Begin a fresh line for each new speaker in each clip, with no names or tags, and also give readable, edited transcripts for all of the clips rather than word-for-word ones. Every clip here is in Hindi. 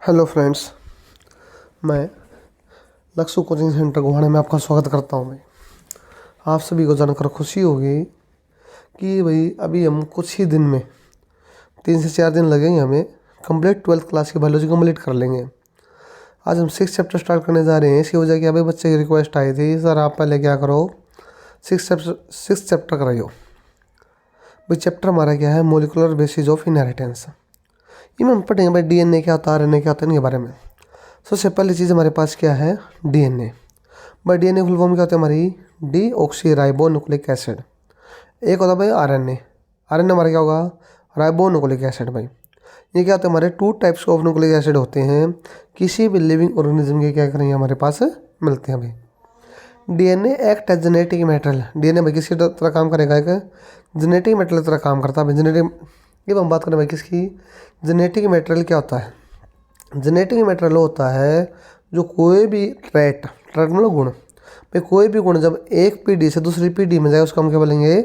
हेलो फ्रेंड्स, मैं लक्ष्य कोचिंग सेंटर गोहाना में आपका स्वागत करता हूं। मैं आप सभी को जानकर खुशी होगी कि भाई अभी हम कुछ ही दिन में 3 से 4 दिन लगेंगे, हमें कंप्लीट 12th क्लास की बायोलॉजी कंप्लीट कर लेंगे। आज हम 6 चैप्टर स्टार्ट करने जा रहे हैं। इसकी वजह क्या, भाई बच्चे की रिक्वेस्ट आई थी, सर आप पहले क्या करो 6 चैप्टर कराइयो। भाई चैप्टर हमारा क्या है, मोलिकुलर बेसिस ऑफ इनहेरिटेंस। इनमें हम पढ़ेंगे भाई डीएनए क्या होता है, आरएनए क्या होता है, इनके बारे में। सबसे पहली चीज़ हमारे पास क्या है, डीएनए। भाई डीएनए फुल फॉर्म क्या होता है हमारी, D oxy ribo nucleic acid. एक होता है भाई आरएनए। आरएनए हमारा क्या होगा, राइबो न्यूक्लिक एसिड। भाई ये क्या होता है, हमारे 2 टाइप्स ऑफ न्यूक्लिक एसिड होते हैं, किसी भी लिविंग ऑर्गेनिज्म के क्या करेंगे हमारे पास मिलते हैं। भाई DNA act as genetic material. DNA भाई किसकी तरह काम करेगा, एक जेनेटिक मेटेरियल तरह काम करता है। जेनेटिक, जब हम बात करें भाई किसकी, जेनेटिक मेटेरियल क्या होता है, जेनेटिक मेटेरियल होता है जो कोई भी ट्रैट मतलब गुण, भाई कोई भी गुण जब एक पीढ़ी से दूसरी पीढ़ी में जाए उसको हम क्या बोलेंगे,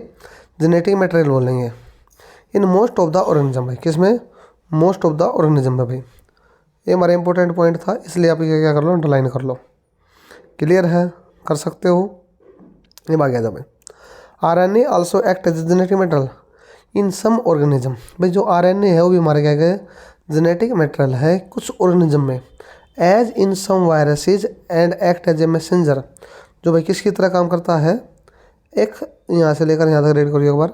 जेनेटिक मेटेरियल बोलेंगे। In most of the organism, भाई किसमें, मोस्ट ऑफ द ऑर्गेनिज्म में। भाई ये हमारा इंपॉर्टेंट पॉइंट था, इसलिए आप ये क्या कर लो, अंडरलाइन कर लो। क्लियर है, कर सकते हो। ये आ गया था भाई। RNA also act as genetic material in some organism. भाई जो आरएनए है वो भी हमारे क्या है, जेनेटिक मेटेरियल है कुछ ऑर्गेनिज्म में। As in some viruses and act as a messenger. जो भाई किसकी तरह काम करता है, एक यहाँ से लेकर यहाँ तक रीड करिए एक बार।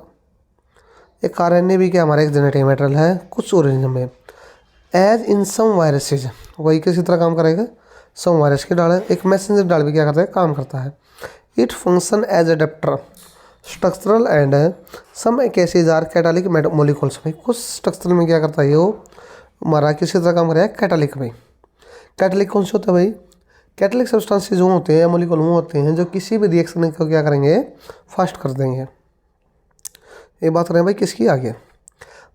एक आरएनए भी क्या हमारा एक जेनेटिक मेटेरियल है कुछ ऑर्गेनिज्म में। एज इन सम वायरसेज, वही किसी तरह काम करेगा, सम वायरस की डाल, एक मैसेंजर डाल भी क्या करता है, काम करता है। It function as adaptor structural and some cases are catalytic molecules. भाई कुछ स्ट्रक्चरल में क्या करता है वो हमारा किसी तरह काम करेगा, कैटालिक। भाई कैटालिक कौन से होता है, भाई कैटालिक सब्सटेंसेस जो होते हैं, मोलिकुल वो होते हैं जो किसी भी रिएक्शन को क्या करेंगे, फास्ट कर देंगे। ये बात करें भाई किसकी, आगे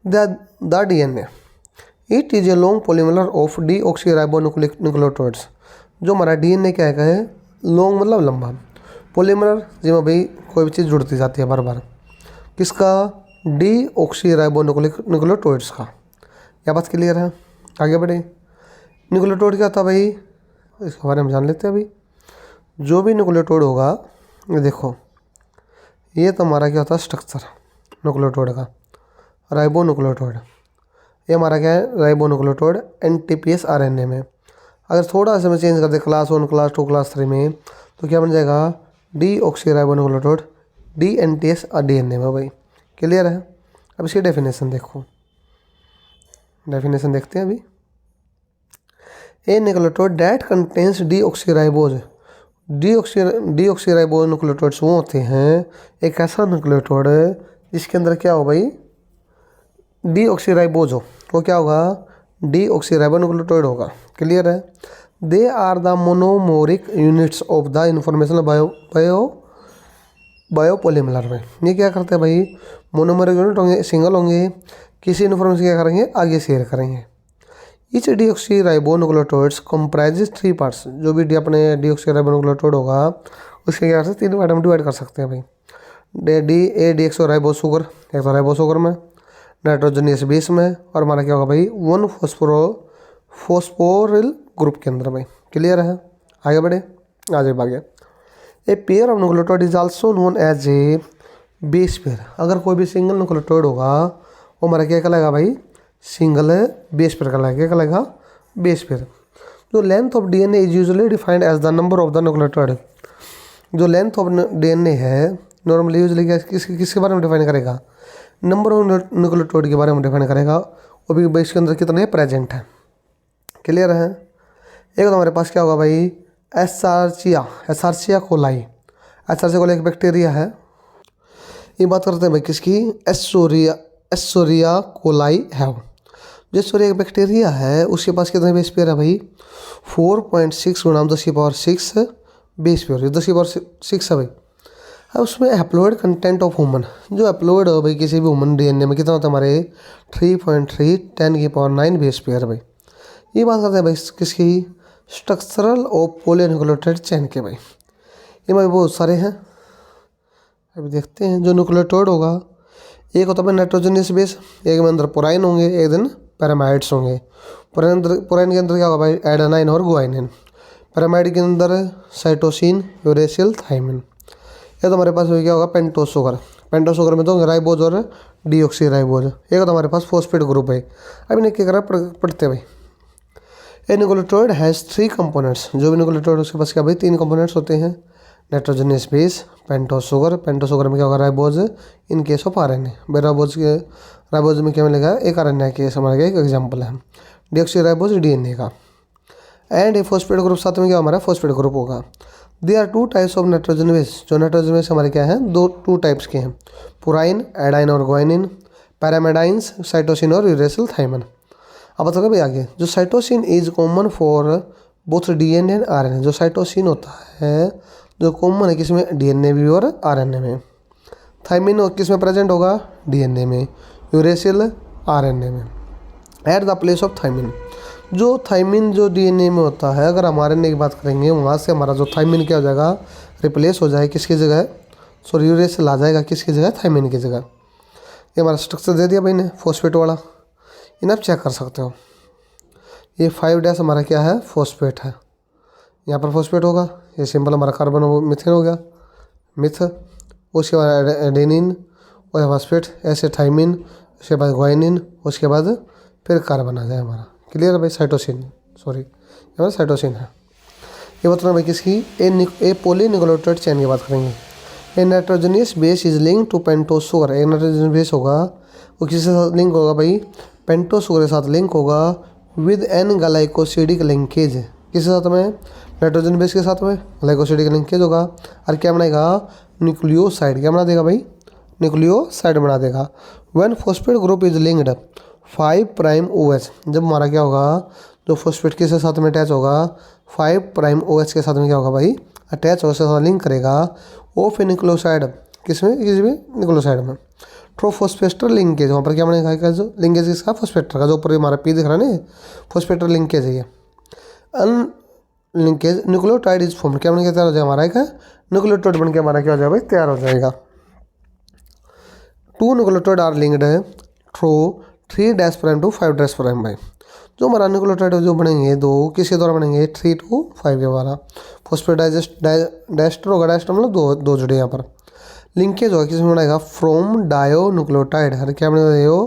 the DNA it is a long polymer of D oxy ribo nucleotides. जो हमारा डीएनए क्या है, लॉन्ग मतलब लंबा, पॉलीमर जिसमें भाई कोई भी चीज़ जुड़ती जाती है बार बार, किसका, डी ऑक्सी राइबो न्यूक्लियोटाइड्स का। क्या बात क्लियर है, आगे बढ़े। न्यूक्लियोटाइड क्या था भाई, इसके बारे में जान लेते हैं। अभी जो भी न्यूक्लियोटाइड होगा, ये देखो ये तो हमारा क्या होता है, स्ट्रक्चर न्यूक्लियोटाइड का, राइबो न्यूक्लियोटाइड। ये हमारा क्या है, राइबो न्यूक्लियोटाइड एनटीपीएस आरएनए में। अगर थोड़ा सा मैं चेंज कर दे क्लास 1 क्लास 2 क्लास 3 में, तो क्या बन जाएगा, D oxy ribo nucleotide D NTS DNA में। भाई क्लियर है। अब इसकी डेफिनेशन देखो, डेफिनेशन देखते हैं अभी। A nucleotide that contains deoxyribose. Deoxyribose nucleotides वो होते हैं, एक ऐसा न्यूक्लियोटाइड जिसके अंदर क्या हो भाई, डी ऑक्सी राइबोज हो, वो क्या होगा, डी ऑक्सी राइबो न्यूक्लियोटाइड होगा। क्लियर है। They are the monomeric units of the information biopolymer. में ये क्या करते हैं भाई, मोनोमोरिक यूनिट होंगे, सिंगल होंगे, किसी इन्फॉर्मेशन क्या करेंगे, आगे शेयर करेंगे। Etch D oxy ribo nucleotides comprises 3 parts. जो भी अपने डी ऑक्सी राइबो न्यूक्लियोटाइड होगा उसके क्या कर सकते हैं, 3 पार्ट में डिवाइड कर सकते हैं। भाई डी एक्सो राइबो शुगर, एक तो राइबो शुगर में, नाइट्रोजनियस बेस में, और हमारा क्या होगा भाई 1 फॉस्फोरिल ग्रुप के अंदर। भाई क्लियर है, आगे बढ़े, आगे भागे। A pair of nucleotide is also known as a base pair. अगर कोई भी सिंगल न्यूक्लियोटाइड होगा वो हमारा क्या कहलाएगा भाई, सिंगल बेस पेयर कहलाएगा। क्या कहलाएगा, बेस पेयर। जो length of DNA is usually defined as the number of the nucleotide. जो लेंथ ऑफ डीएनए है नॉर्मली यूजुअली किसके बारे में डिफाइन करेगा, नंबर ऑफ न्यूक्लियोटाइड के बारे में डिफाइन करेगा, वो भी बेस के अंदर कितने प्रेजेंट हैं। क्लियर है। एक तो हमारे पास क्या होगा भाई, एसार्चिया कोलाई। एसार्चिया कोलाई एक बैक्टीरिया है। ये बात करते हैं भाई किसकी, एस्टोरिया कोलाई है। जो एस्टोरिया एक बैक्टीरिया है उसके पास कितने बेस पेयर है भाई, 4.6 गुणा 10⁶ बेस पेयर, 10⁶ है भाई। अब उसमें हैप्लॉइड कंटेंट ऑफ ह्यूमन, जो हैप्लॉइड हो भाई किसी भी ह्यूमन डीएनए में कितना होता है हमारे 3.3 10⁹ बेस पेयर। भाई ये बात करते हैं भाई किसकी, स्ट्रक्चरल ऑफ पॉलीन्यूक्लियोटाइड चेन के। भाई ये भाई बहुत सारे हैं, अभी देखते हैं। जो न्यूक्लियोटाइड होगा, एक होता है नाइट्रोजनियस बेस, एक में अंदर पोराइन होंगे, एक दिन पैरामाइड्स होंगे। पुराइन के अंदर क्या होगा भाई, एडेनाइन और गुआइनिन। पैरामाइड के अंदर साइटोसिन, यूरेसिल, थाइमिन। ये तो हमारे पास क्या होगा, पेंटोस शुगर। पेंटोस शुगर में तो राइबोज और डीऑक्सी राइबोज। एक तो हमारे पास फॉस्फेट ग्रुप है। अब इन्हें क्या करा पढ़ते भाई। ए न्यूक्लियोटाइड हैज़ 3 कंपोनेंट्स। जो भी न्यूक्लियोटाइड उसके पास क्या भाई 3 कंपोनेंट्स होते हैं। Nitrogenous base, pentose sugar. Pentose sugar में क्या होगा, ribose in case of RNA. भाई राइबोज में क्या मिलेगा, एक आरएनए केस हमारा एक एग्जाम्पल है। डीऑक्सी राइबोज डीएनए का। एंड ए फॉस्फेट ग्रुप, साथ में क्या हमारा फॉस्फेट ग्रुप होगा। They are 2 types of nitrogen base. जो नाइट्रोजन बेस हमारे क्या है, 2 टाइप्स के हैं। पुराइन, एडाइन और ग्वाइनिन। पैरामेडाइंस, साइटोसिन और यूरेसिल, थाइमिन। अब बताओ भाई आगे, जो cytosine is common for both DNA and RNA. जो साइटोसिन होता है जो कॉमन है किसमें, डीएनए भी और आरएनए में। थाइमिन किसमें प्रेजेंट होगा, डीएनए में। यूरेसिल आरएनए में। At the place of thymine, जो थाइमिन जो डीएनए में होता है, अगर हम आरएनए की बात करेंगे वहाँ से हमारा जो थाइमिन क्या हो जाएगा, रिप्लेस हो जाए किसकी जगह, सॉरी यूरेसिल आ जाएगा किसकी जगह, थाइमिन की जगह। ये हमारा स्ट्रक्चर दे दिया भाई ने फॉस्फेट वाला, इन्हें आप चेक कर सकते हो। ये 5' हमारा क्या है, फॉस्फेट है। यहाँ पर फॉस्फेट होगा, ये सिंपल हमारा कार्बन मिथेन हो गया, मिथ। उसके बाद एडेनिन और फॉस्फेट, ऐसे थाइमिन, उसके बाद ग्वाइनिन, उसके बाद फिर कार्बन आ जाए हमारा। क्लियर है भाई, साइटोसिन, सॉरी हमारा साइटोसिन है। ये बताना भाई किसकी, ए पॉलीन्यूक्लियोटाइड चेन की बात करेंगे। A nitrogenous base is link to pentose sugar. एक नाइट्रोजन बेस होगा वो किसके साथ लिंक होगा भाई, पेंटोस शुगर के साथ लिंक होगा विद एन ग्लाइकोसिडिक लिंकेज। किसके साथ में, नाइट्रोजन बेस के साथ में ग्लाइकोसिडिक लिंकेज होगा। और क्या बनाएगा, न्यूक्लियोसाइड। क्या बना देगा भाई, न्यूक्लियोसाइड बना देगा। When phosphate group is linked 5' OH, जब हमारा क्या होगा, जो फॉस्फेट किसके साथ में अटैच होगा, 5' OH के साथ में क्या होगा भाई, अटैच होगा, साथ लिंक करेगा। ऑफ ए न्यूक्लियोसाइड, किसमें, किसी भी न्यूक्लियोसाइड में। ट्रोफोस्फेस्टर लिंकेज, वहाँ पर क्या बनेगा, क्या जो लिंकेज किसका, फॉस्फेटर का, जो ऊपर हमारा पी दिख रहा है ना, फॉस्फेटर लिंकेज है ये। अन लिंकेज न्यूक्लियोटाइड इज फॉर्म, क्या बन के तैयार हो जाएगा हमारा, एक न्यूक्लियोटाइड बन के हमारा क्या हो जाएगा भाई, तैयार हो जाएगा। 2 न्यूक्लियोटाइड आर लिंक्ड है थ्रू 3' to 5' भाई। जो हमारा न्यूक्लियोटाइड जो बनेंगे दो, किसके द्वारा बनेंगे, 3 to 5 के द्वारा। फॉस्फेट डाइस्टर होगा, डाइस्टर मतलब दो जुड़े यहाँ पर। लिंकेज होगा किसमें बनेगा, फ्रॉम डायो न्यूक्लियोटाइड। हर क्या बनेगा,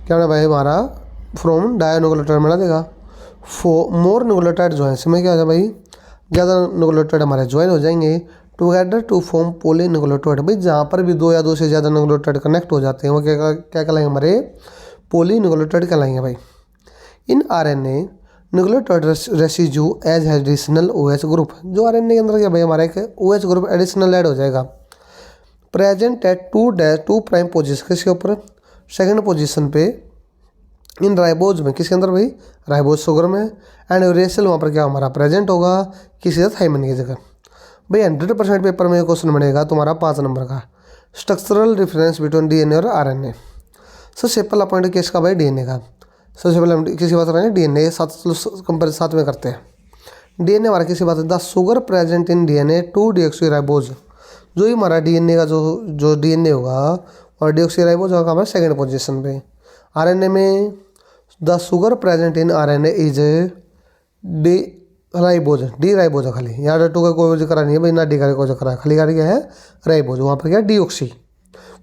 क्या बना भाई हमारा, फ्रॉम डायो न्यूक्लियोटाइड बना देगा। मोर न्यूक्लियोटाइड जो है इसमें क्या हो जाए भाई, ज़्यादा न्यूक्लियोटाइड हमारे ज्वाइन हो जाएंगे टुगेदर टू फॉर्म पॉलीन्यूक्लियोटाइड। भाई जहाँ पर भी 2 या 2 से ज़्यादा न्यूक्लियोटाइड कनेक्ट हो जाते हैं वो क्या क्या कहलाएंगे, हमारे पॉलीन्यूक्लियोटाइड कहलाएंगे भाई। In RNA nucleotide residue as additional OH group. जो आरएनए के अंदर क्या भाई हमारा एक OH ग्रुप एडिशनल ऐड हो जाएगा। प्रेजेंट एट 2' पोजिशन, किसके ऊपर, सेकंड पोजीशन पे। इन राइबोज में, किसके अंदर भाई, राइबोज शुगर में। एंड यूरेसिल वहाँ पर क्या हमारा प्रेजेंट होगा, किसी थाइमिन की जगह। भाई 100% पेपर में क्वेश्चन बनेगा तुम्हारा 5 नंबर का, स्ट्रक्चरल डिफरेंस बिटवीन डीएनए और आरएनए। सबसे पहला पॉइंट किसका भाई, डीएनए का। सबसे पहले हम किसी बात करेंगे डीएनए, साथ में करते हैं। डीएनए हमारा किसी बात है, the sugar present in DNA 2-deoxyriboz। जो ही हमारा डीएनए का जो डीएनए होगा और डीऑक्सीराइबोज होगा हमारा सेकंड पोजीशन पे। आरएनए में the sugar present in RNA is D ribose खाली, यहाँ 2 का कोई जिक्र नहीं है भाई, ना डी का कोई जिक्र है, खाली क्या है, राइबोज। वहाँ पर क्या है, डीऑक्सी,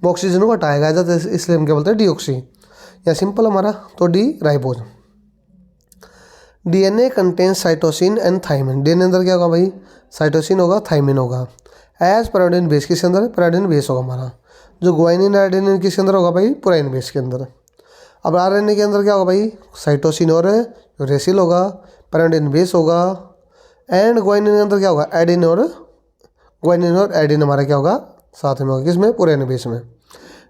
वो ऑक्सीजन को हटाएगा तो इसलिए हम क्या बोलते हैं, डीऑक्सी, या सिंपल हमारा तो D ribose. DNA contain cytosine and thymine. DNA अंदर क्या होगा भाई, साइटोसिन होगा, थाइमिन होगा। एज पैराडाइन बेस, किसके अंदर, पैराडाइन बेस होगा हमारा। जो ग्वाइनिन एडेनिन किसके अंदर होगा भाई, पुराइन बेस के अंदर। अब आरएनए के अंदर क्या होगा भाई, साइटोसिन और यूरेसिल होगा, पैराडाइन बेस होगा। एंड ग्वाइनिन के अंदर क्या होगा, ग्वाइनिन और एडिन हमारा क्या होगा, साथ में होगा, किसमें, पुराइन बेस में।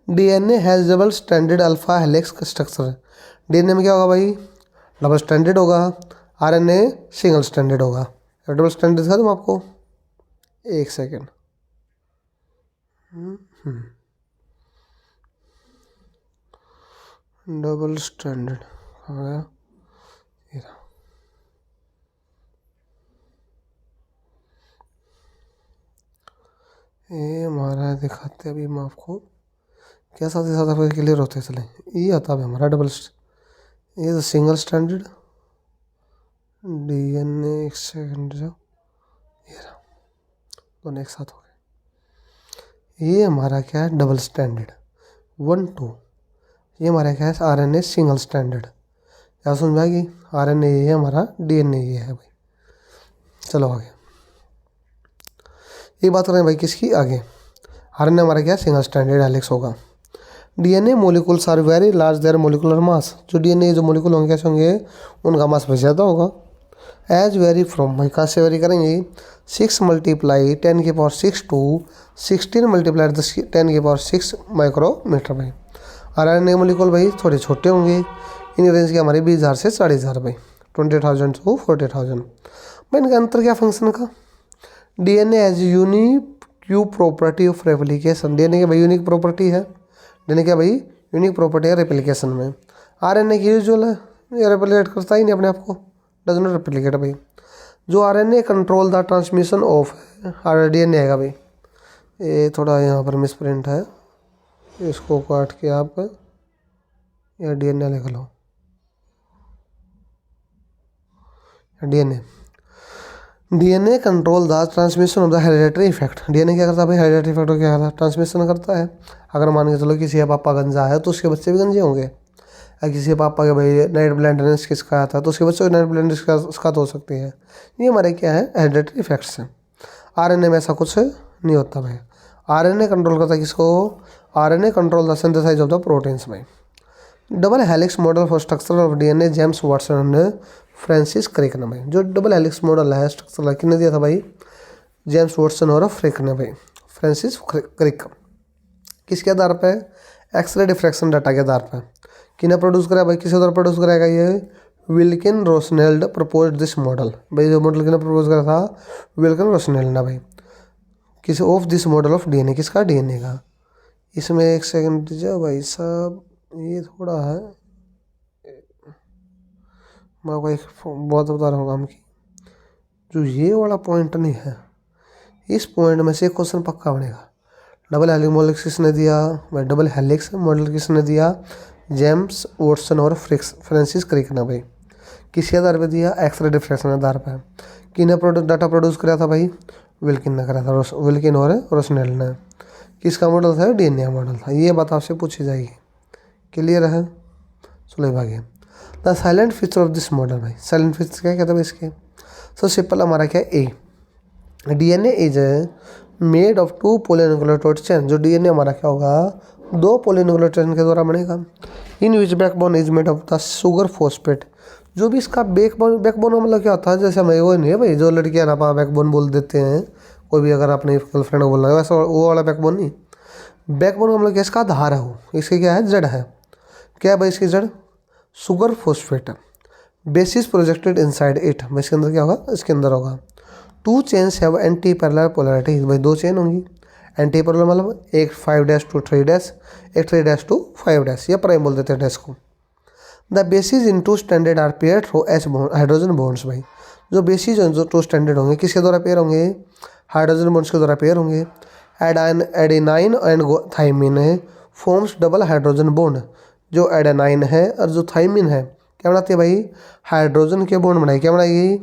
DNA has double standard alpha helix structure. DNA में क्या होगा भाई, डबल स्टैंडर्ड होगा। आरएनए सिंगल स्टैंडर्ड होगा। डबल स्टैंडर्ड दिखा दूँ आपको, एक सेकेंड। डबल स्टैंडर्ड हो गया, ये हमारा दिखाते अभी हम आपको, क्या साथ ही साथ क्लियर होते चले। ये आता है हमारा डबल, ये सिंगल स्टैंडर्ड, डीएनए, एक सेकंड जो ये रहा, दोनों एक साथ हो गए। ये हमारा क्या है, डबल स्टैंडर्ड 1 2। ये हमारा क्या है, आरएनए सिंगल स्टैंडर्ड। क्या समझ में आएगी, आरएनए ये है हमारा, डीएनए ये है भाई। चलो आगे, ये बात करें भाई किसकी, आगे आरएनए हमारा क्या, सिंगल स्टैंडर्ड हेलिक्स होगा। DNA molecules are very large their molecular mass. जो डीएनए जो मोलिकुल होंगे कैसे होंगे, उनका मास बहुत ज़्यादा होगा। एज वेरी फ्रॉम, भाई कहाँ से वेरी करेंगे, 6 मल्टीप्लाई 10⁶ टू 16 मल्टीप्लाई 10⁶ माइक्रोमीटर भाई। आरएनए मोलिकुल भाई थोड़े छोटे होंगे, इन रेंज के हमारे 20,000 से 40,000 भाई, 20,000 टू 40,000 भाई। इनका अंतर क्या फंक्शन का, DNA as unique property of replication. DNA की भाई यूनिक प्रॉपर्टी है, डीएनए क्या भाई यूनिक प्रॉपर्टी है रेप्लिकेशन में। आरएनए की यूजुअल है, ये रेप्लिकेट करता ही नहीं अपने आप को, डज नॉट रेप्लिकेट भाई। जो RNA control the transmission of DNA है भाई। ये थोड़ा यहाँ पर मिसप्रिंट है, इसको काट के आप या डीएनए लिख लो, DNA DNA control the transmission of the hereditary effect. DNA क्या करता है भाई, हेरिडेटरी इफेक्ट को क्या करता है, ट्रांसमिशन करता है। अगर मान के चलो किसी के पापा गंजा है तो उसके बच्चे भी गंजे होंगे, या किसी के पापा के भाई नाइट ब्लाइंडनेस किसका आता है तो उसके बच्चे को नाइट ब्लाइंडनेस का तो हो सकती है। ये हमारे क्या है, हेरिडेटरी इफेक्ट्स हैं। आरएनए में ऐसा कुछ नहीं होता भाई। आरएनए कंट्रोल करता है किसको, RNA control the synthesize of the proteins भाई। Double helix model for structure of DNA James Watson ने फ्रांसिस क्रिक ने भाई। जो डबल हेलिक्स मॉडल है स्ट्रक्चर किसने दिया था भाई, जेम्स वाटसन और फ्रिक ने भाई, फ्रांसिस क्रिक। किसके आधार पे, एक्सरे डिफ्रैक्शन डाटा के आधार पे। किसने प्रोड्यूस करा भाई, किसी द्वारा प्रोड्यूस कराएगा, ये विल्किन रोसनेल्ड प्रपोज दिस मॉडल भाई। जो मॉडल किसने प्रपोज करा था, विल्किन रोसनेल्ड ने भाई। किस of this model of DNA, किसका, डीएनए का। इसमें एक सेकंड दीजिए भाई साहब, ये थोड़ा है, मैं आपको एक बहुत बता रहा हूँ काम की। जो ये वाला पॉइंट नहीं है, इस पॉइंट में से एक क्वेश्चन पक्का बनेगा। डबल हेलिक्स मॉडल किसने दिया भाई, डबल हेलिक्स मॉडल किसने दिया, जेम्स वाटसन और फ्रांसिस क्रिक ने भाई। किसके आधार पे दिया, एक्सरे डिफ्रैक्शन के आधार पे। किसने डाटा प्रोड्यूस कराया था भाई, विल्किन ने करा था, विल्किन और रोसनेल्ड ने। किसका मॉडल था, डीएनए मॉडल था। ये बात आपसे पूछी जाएगी, क्लियर है। चलो भागे, the silent feature of this model भाई। साइलेंट फीचर क्या कहते हैं इसके, सबसे सिंपल हमारा क्या, a DNA is made of 2 polynucleotide chain. जो डीएनए हमारा क्या होगा, 2 पॉलीन्यूक्लियोटाइड चेन के द्वारा बनेगा। In which backbone is made of the sugar phosphate. जो भी इसका बैकबोन मतलब क्या होता है, जैसे हमें वो नहीं है भाई, जो लड़कियां ना बैकबोन बोल देते हैं, कोई भी अगर अपनी गर्लफ्रेंड को बोलना है वैसा वो वाला बैकबोन नहीं। बैकबोन का मतलब क्या, इसका आधार है वो, इसकी क्या है, जड़ है। क्या है भाई इसकी जड़, sugar phosphate. Basis projected inside it, इसके अंदर क्या होगा, इसके अंदर होगा। 2 chains have anti parallel polarity भाई, 2 चेन होंगी। एंटी पैरेलल मतलब एक 5' to 3', एक 3' to 5', या प्राइम बोल देते हैं डैश को। The bases in 2 standard are pair through H hydrogen bonds भाई। जो बेसिस जो 2 स्टैंडर्ड होंगे किसके द्वारा पेयर होंगे, हाइड्रोजन बॉन्ड्स के द्वारा पेयर होंगे। एडेनाइन एंड थाइमिन है फॉर्म्स डबल हाइड्रोजन बॉन्ड। जो एडेनाइन है और जो थाइमिन है क्या बनाती है भाई, हाइड्रोजन के बॉन्ड बनाएगी। क्या बनाएगी,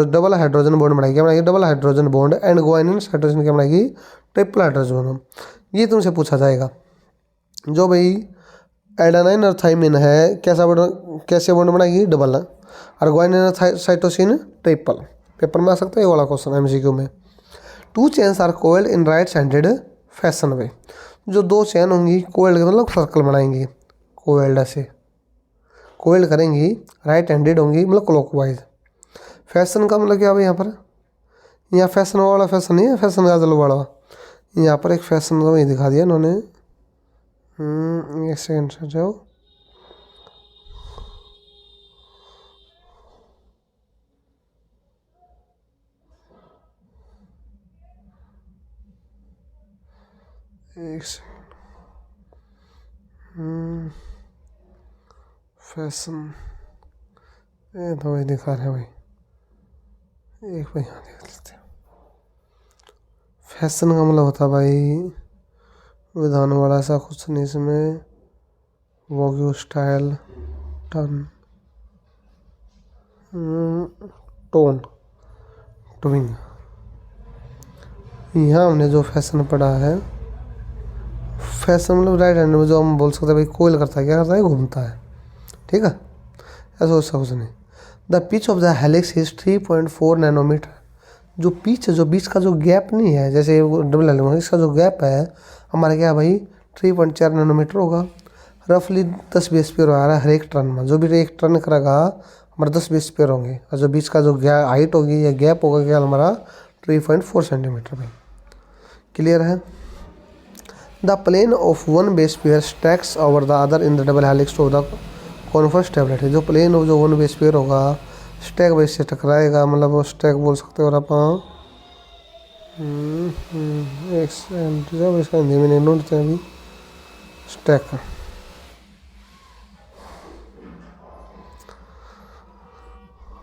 डबल हाइड्रोजन बॉन्ड बनाएगी। क्या बनाएगी, double hydrogen bond. And guanine hydrogen क्या बनाएगी, ट्रिपल हाइड्रोजन बॉन्ड। ये तुमसे पूछा जाएगा। जो भाई एडेनाइन और थाइमिन है कैसे बॉन्ड बनाएगी, डबल। और ग्वानिन और साइटोसिन ट्रिपल। पेपर में आ सकता है ये वाला क्वेश्चन एमसीक्यू में। 2 chains are coiled in right handed fashion में। जो 2 चेन होंगी कोइल्ड मतलब सर्कल बनाएंगी, कोइल्ड ऐसे कोइल्ड करेंगी, राइट हैंडेड होंगी मतलब क्लॉकवाइज। फैशन का मतलब क्या भाई, यहाँ फैशन वाला फैशन नहीं है, फैशन गाजल वाला। यहाँ पर एक फैशन तो वही दिखा दिया इन्होंने। एक सेकेंड से जाओ, एक सेकेंड। फैशन ये तो वही दिखा रहे हैं भाई, एक भाई यहाँ देख लेते हैं। फैशन का मतलब होता भाई विधान वाला ऐसा कुछ नहीं, इसमें वॉग्यू स्टाइल टर्न टोन ट्विंग। यहाँ हमने जो फैशन पढ़ा है, फैशन मतलब राइट हैंड में जो हम बोल सकते हैं भाई कोयल करता है, क्या करता है, घूमता है, ठीक है, ऐसा उसका कुछ नहीं। The pitch of the helix is 3.4 nanometre. जो पिच है, जो बीच का जो गैप नहीं है, जैसे डबल हेलिक्स इसका जो गैप है हमारा क्या है भाई 3.4 नैनोमीटर होगा। रफली 10-20 स्पेयर आ रहा है हर एक टर्न में, जो भी एक टर्न करेगा हमारा 10-20 स्पेयर होंगे, और जो बीच का जो हाइट होगी या गैप होगा क्या हमारा 3.4 सेंटीमीटर भाई। क्लियर है। The plane of one base pair stacks over the other in the double helix to the converse stability. जो प्लेन ऑफ जो वन बेस पेयर होगा स्टैक बेस से टकराएगा, मतलब वो स्टैक बोल सकते हो। और आप एक सेकंड, जब इसका हिंदी में नहीं ढूंढते हैं अभी। स्टैक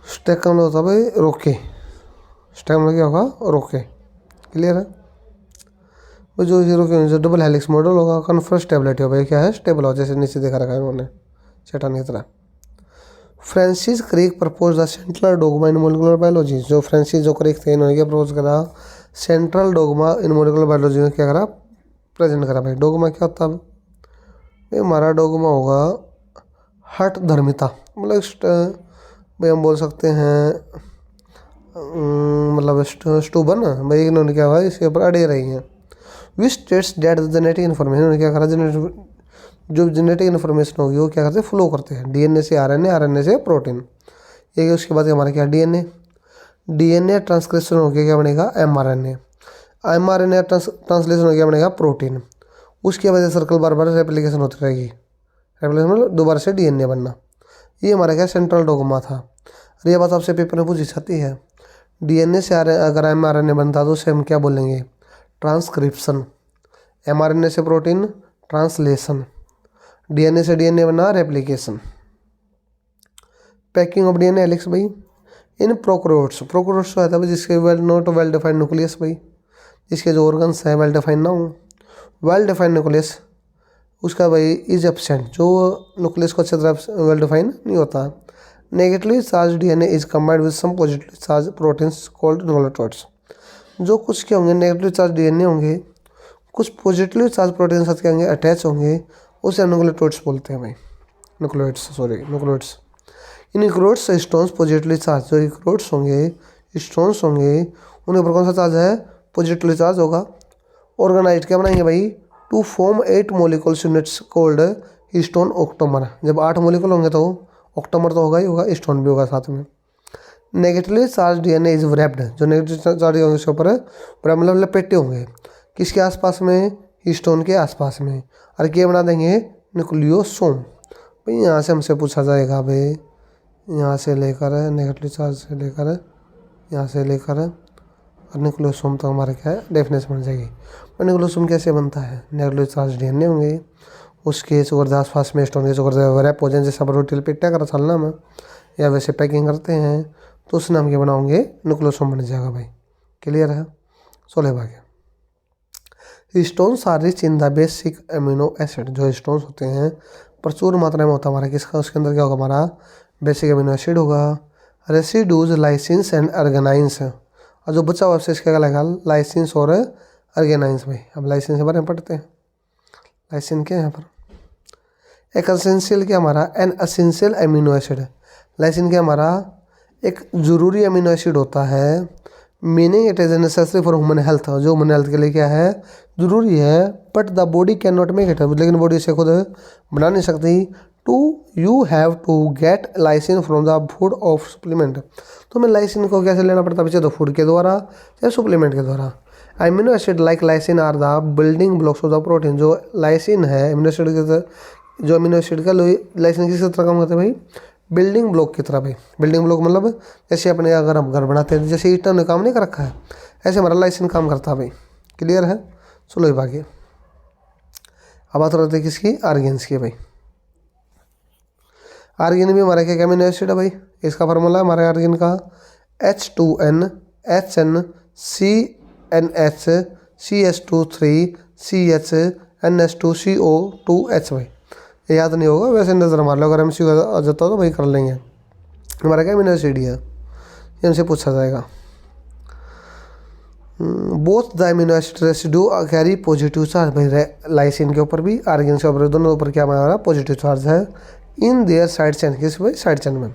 स्टैक का मतलब होता है भाई रोके। स्टैक मतलब क्या होगा, रोके। क्लियर है। वो जो रोके जो डबल हेलिक्स मॉडल होगा कॉन्वर्स स्टेबिलिटी होगा, क्या है, स्टेबल हो, जैसे नीचे देखा रखा है उन्होंने चट्टान की तरह। Francis Crick propose the central dogma in molecular biology. जो फ्रांसिस जो क्रिक थे इन्होंने क्या प्रपोज करा, central dogma in molecular biology में क्या करा, प्रेजेंट करा भाई। डोगमा क्या होता है भाई, हमारा डोगमा होगा हठ धर्मिता, मतलब भाई हम बोल सकते हैं मतलब स्टूबन भाई, इन्होंने क्या हुआ इसके ऊपर अड़े रही हैं। Which states that genetic information, उन्होंने क्या करा, जो जेनेटिक इन्फॉर्मेशन होगी वो क्या करते हैं, फ्लो करते हैं डीएनए से आरएनए, आरएनए से प्रोटीन। एक उसके बाद हमारा क्या डीएनए, डीएनए ट्रांसक्रिप्शन हो गया क्या बनेगा एमआरएनए, एमआरएनए ट्रांसलेशन हो गया बनेगा प्रोटीन। उसके बाद सर्कल बार बार रेप्लिकेशन होती रहेगी, रेप्लिकेशन मतलब दोबारा से डीएनए बनना। ये हमारा क्या सेंट्रल डोगमा था। और ये बात आपसे पेपर में पूछी जाती है, डीएनए से अगर एमआरएनए बनता तो उसे हम क्या बोलेंगे, ट्रांसक्रिप्शन। एमआरएनए से प्रोटीन ट्रांसलेशन, डीएनए से डीएनए बना replication. Packing of DNA helix भाई इन प्रोकैरियोट्स, प्रोकैरियोट्स होता है जिसके नॉट वेल डिफाइंड न्यूक्लियस भाई, जिसके जो ऑर्गन्स हैं वेल डिफाइंड ना हो, वेल डिफाइंड न्यूक्लियस उसका भाई इज एब्सेंट, जो न्यूक्लियस को अच्छी तरह वेल डिफाइंड नहीं होता। Negatively charged DNA is combined with some positively charged proteins called nucleotides. जो कुछ क्या होंगे नेगेटिव चार्ज डीएनए होंगे, कुछ पॉजिटिवली चार्ज प्रोटीन साथ क्या होंगे अटैच होंगे, उसे न्यूक्लियोटाइड्स बोलते हैं भाई, न्यूक्लियोइड्स। इन न्यूक्लियोइड्स स्टोन्स पॉजिटिवली चार्ज, जो न्यूक्लियोइड्स होंगे स्टोन्स होंगे उनके ऊपर कौन सा चार्ज है, पॉजिटिवली चार्ज होगा। ऑर्गेनाइज क्या बनाएंगे भाई, to form 8 molecules units called histone octamer. जब 8 मोलिकुल होंगे तो ऑक्टोमर तो होगा ही होगा, स्टोन भी होगा साथ में। Negatively charged DNA is wrapped, जो नेगेटिव चार्ज होंगे उसके ऊपर मतलब लपेटे होंगे, किसके आसपास में, हिस्टोन के आसपास में। और क्या बना देंगे, न्यूक्लियोसोम। भाई यहाँ से हमसे पूछा जाएगा भाई, यहाँ से लेकर नेगेटिव चार्ज से लेकर यहाँ से लेकर और न्यूक्लियोसोम तो हमारा क्या है डेफिनेशन बन जाएगी। और न्यूक्लियोसोम कैसे बनता है, नेगेटिव चार्ज डीएनए होंगे, उसके चुकर आसपास में स्टोन के चुकर रैप हो जाए, जैसे आप रोटी लपेटा कर चलना में या वैसे पैकिंग करते हैं तो उस नाम के बनाओगे न्यूक्लियोसोम बन जाएगा भाई। क्लियर है। 16 भाग। Stones are rich in the basic amino acid, जो स्टोन्स होते हैं प्रचुर मात्रा में होता है हमारा किसका, उसके अंदर क्या होगा हमारा बेसिक अमीनो एसिड होगा। रेसिड्यूज लाइसिन्स एंड अर्गेनाइंस, और जो बचा हुआ अवशेष क्या लगेगा, लाइसिन्स और अर्गेनाइंस भाई। अब लाइसिन के बारे में पढ़ते हैं। लाइसिन क्या है यहाँ पर, एक असेंशियल क्या हमारा an essential amino acid. Lysine क्या हमारा एक ज़रूरी अमीनो एसिड होता है, meaning it is necessary for human health, जो ह्यूमन हेल्थ के लिए क्या है ज़रूरी है। But the body can not make it, लेकिन बॉडी से खुद बना नहीं सकती। To you have to get lysine from the food of supplement, तो हमें लाइसिन को कैसे लेना पड़ता है बच्चे, तो फूड के द्वारा या सप्लीमेंट के द्वारा। Amino acid like lysine are the building blocks of the protein, जो लाइसिन है अमीनो एसिड के, जो अमीनो एसिड का लाइसिन किस तरह काम करते हैं भाई, बिल्डिंग ब्लॉक की तरह भाई। बिल्डिंग ब्लॉक मतलब जैसे अपने अगर हम घर बनाते हैं जैसे ईंटों ने काम नहीं कर रखा है, ऐसे हमारा लाइसिन काम करता है भाई। क्लियर है। चलो भागे अब बात करते हैं किसकी, आर्गेन्स की भाई। आर्गिन भी हमारा क्या अमीनो एसिड है भाई, इसका फार्मूला है हमारे आर्गिन का H2N HN CNH CH2 CH NH2 CO2H भाई। ये याद नहीं होगा, वैसे नजर मार लो, अगर MCQ आ जाता हो तो भाई कर लेंगे। हमारा क्या अमीनो एसिड है। ये हमसे पूछा जाएगा। Both the amino acid residue carry positive charge. भाई लाइसिन के ऊपर भी आर्गिन के ऊपर दोनों ऊपर क्या हमारा पॉजिटिव चार्ज है। इन देयर साइड चेन, किस भाई साइड चेन में।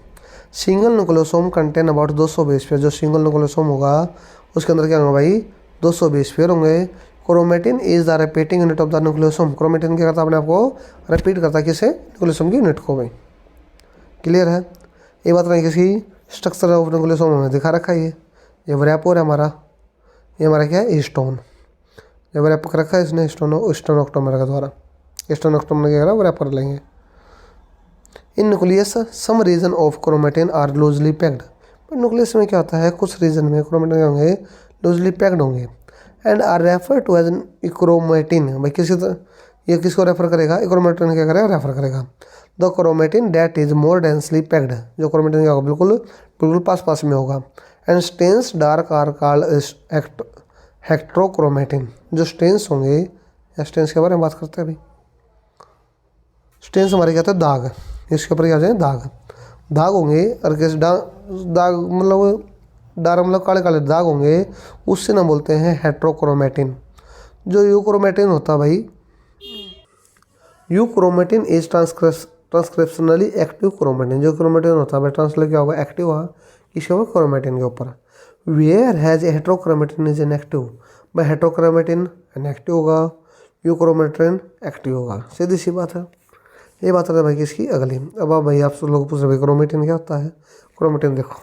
Single nucleosome contain about 200 base pair. जो सिंगल न्यूक्लियोसोम होगा उसके अंदर क्या होगा भाई 200 बेस पेयर होंगे। Chromatin is the repeating unit of the nucleosome. Chromatin क्या करता है अपने आप को रिपीट करता है किसे न्यूक्लियोसोम की यूनिट को भाई। क्लियर है। ये बात नहीं किसी स्ट्रक्चर ऑफ न्यूक्लियोसोम हमें दिखा रखा है। ये वैपोर है हमारा, ये हमारा क्या है स्टोन। ये रैप कर रखा है इसने स्टोन ऑक्टोमर के द्वारा। स्टोन ऑक्टोमर क्या करा रैप कर लेंगे। In nucleus some region of chromatin are loosely packed. Nucleus में क्या होता है कुछ रीजन में क्रोमेटिन क्या होंगे लूजली पैक्ड होंगे। And are refer to as an euchromatin. भाई किसी ये किसको रेफर करेगा इक्रोमेटिन क्या करेगा रेफर करेगा। The chromatin that is more densely packed. जो क्रोमेटिन क्या होगा बिल्कुल बिल्कुल पास पास में होगा। And stains dark are called heterochromatin. जो स्टेन्स होंगे या स्टेन्स के बारे में बात करते हैं भाई। स्टेन्स हमारे क्या होते हैं दाग। इसके ऊपर क्या हो जाए दाग। दाग होंगे और किस दाग मतलब डार्क मतलब काले काले दाग होंगे उससे ना बोलते हैं हेट्रोक्रोमेटिन। जो यूक्रोमेटिन होता है भाई euchromatin is transcriptionally active chromatin. जो क्रोमेटिन होता है भाई ट्रांसलेट क्या होगा एक्टिव हुआ किसके ऊपर क्रोमेटिन के ऊपर। Where has heterochromatin is inactive. भाई हेट्रोक्रोमेटिन इनएक्टिव होगा यूक्रोमेटिन एक्टिव होगा। सीधी सी बात है। ये बात है भाई किसकी अगली। अब आप भाई आप सब लोग पूछ रहे भाई क्रोमेटिन क्या होता है। क्रोमेटिन देखो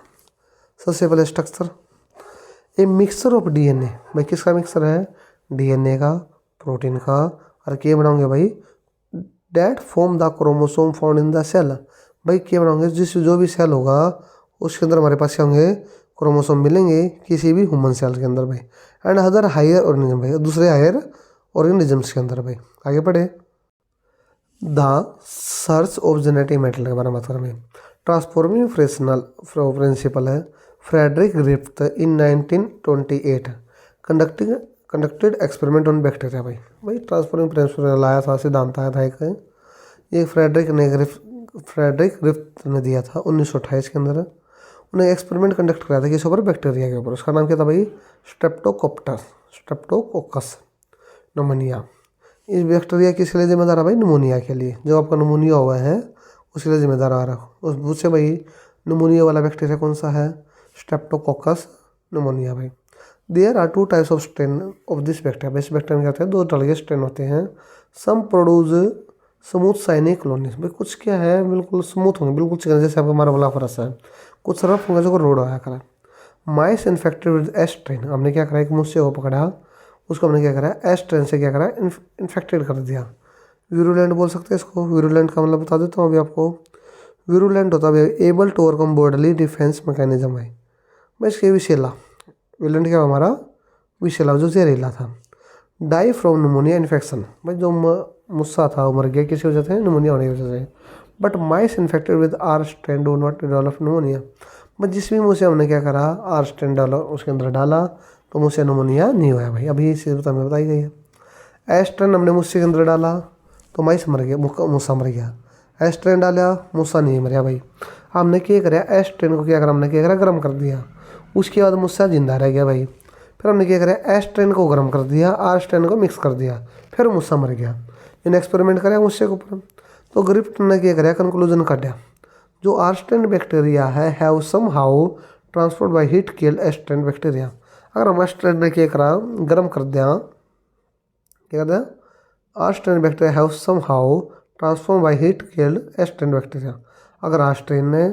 सबसे पहले structure a mixture of DNA. भाई किसका मिक्सचर है डीएनए का प्रोटीन का और क्या बनाओगे भाई that form the chromosome found in the cell. भाई क्या बनाओगे जिस जो भी सेल होगा उसके अंदर हमारे पास क्या होंगे क्रोमोसोम मिलेंगे किसी भी ह्यूमन सेल के अंदर भाई। एंड अदर हायर ऑर्गेनिज्म भाई दूसरे हायर ऑर्गेनिजम्स के अंदर भाई। आगे पढ़े the search of genetic material के बारे में बात करें। ट्रांसफॉर्मिंग प्रिंसिपल है Frederick Griffith in 1928 conducted experiment on bacteria. भाई ट्रांसफॉर्मिंग प्रिंसिपल लाया था सिद्धांत आया था एक ये फ्रेडरिक ग्रिफ्थ ने दिया था 1928 के अंदर। उन्हें एक्सपेरिमेंट कंडक्ट कराया था किस ऊपर बैक्टीरिया के ऊपर। उसका नाम क्या था भाई स्ट्रेप्टोकोकस नमोनिया। इस बैक्टीरिया किसके लिए जिम्मेदार है भाई निमोनिया के लिए। जो आपका निमोनिया हुआ है उसके लिए जिम्मेदार आ रहा है उससे भाई निमोनिया वाला बैक्टीरिया कौन सा है स्ट्रेप्टोकोकस निमोनिया भाई। There are 2 types of strain of this bacteria. इस बैक्टीरिया में क्या होते हैं 2 तरह के स्ट्रेन होते हैं। सम प्रोड्यूस स्मूथ शाइनी कॉलोनीज। भाई कुछ क्या है बिल्कुल स्मूथ होंगे बिल्कुल चिकन जैसे आपका हमारा वाला फरस है। कुछ रफ होंगे जो रोड आया करा। माइस इन्फेक्टेड विद एस स्ट्रेन। हमने क्या करा एक मुझसे वो पकड़ा उसको हमने क्या करा एस स्ट्रेन से क्या करा इन्फेक्टेड कर दिया। वीरुलेंट बोल सकते हैं इसको। वीरुलेंट का मतलब बता देता हूँ अभी आपको। वीरुलेंट होता है able to overcome bodily defence mechanism है भाई। इसके विशेला वीरुलेंट क्या हमारा विशेला जो जहरीला था। Die from pneumonia infection. भाई जो मुस्सा था वो मर गया किसी वजह से निमोनिया होने की वजह से। But mice infected with R strain do not develop pneumonia. But जिस भी मुँह से हमने क्या करा आर स्ट्रेन डाला उसके अंदर डाला तो मुझसे निमोनिया नहीं हुआ भाई। अभी इसी हमें बताई गई है। एस्ट्रेन हमने मुस्से के अंदर डाला तो माइस मर गया मुस्सा मर गया। एस्ट्रेन डाला मुस्सा नहीं मर गया भाई। हमने क्या करा एस्ट्रेन को क्या करा हमने क्या करा गर्म कर दिया उसके बाद मुस्सा जिंदा रह गया भाई। फिर हमने क्या करा एस्ट्रेन को गर्म कर दिया आर स्ट्रेन को मिक्स कर दिया फिर मुस्सा मर गया। इन एक्सपेरिमेंट करा मुस्से के ऊपर तो ग्रिफ्थ ने क्या करा कंक्लूजन काटा जो आर स्ट्रेन बैक्टीरिया है have somehow transport by heat killed S strain bacteria. अगर हम एस्ट्रेन ने क्या करा गर्म कर दिया क्या कर दिया S strain bacteria have somehow transform by heat killed S strain bacteria. अगर एस्ट्रेन ने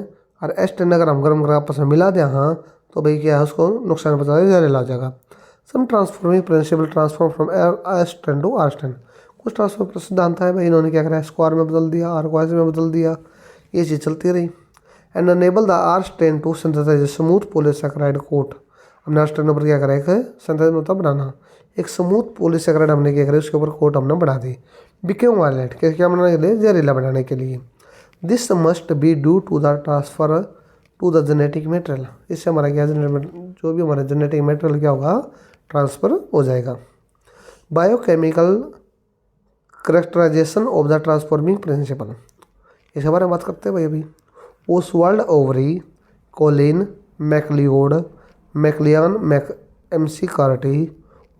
और एस्ट्रेन अगर हम गर्म कर आपस में मिला दिया हाँ तो भाई क्या है उसको नुकसान पहुंचा जहरीला हो जाएगा। Some transforming principle transform from S strain to R strain. कुछ ट्रांसफॉर्म सिद्धांत है भाई इन्होंने क्या करा स्क्वायर में बदल दिया आर को में बदल दिया ये चीज़ चलती रही। And enable the R strain to synthesize smooth polysaccharide coat. हमने आर्स्टेन पर क्या करा एक सिंथेसाइज मतलब बनाना एक स्मूथ पॉलीसैकेराइड हमने क्या करा उसके ऊपर कोट हमने बढ़ा दी बिकेम वायलेट क्या बनाने के लिए जहरीला बनाने के लिए। This must be due to the transfer to the genetic material. इससे हमारा क्या जो भी हमारा जेनेटिक मेटेरियल क्या होगा ट्रांसफ़र हो जाएगा। Biochemical characterization of the transforming principle इसके बारे में बात करते हैं भाई। अभी Oswald Avery Colin MacLeod, MacLeod, MC Carty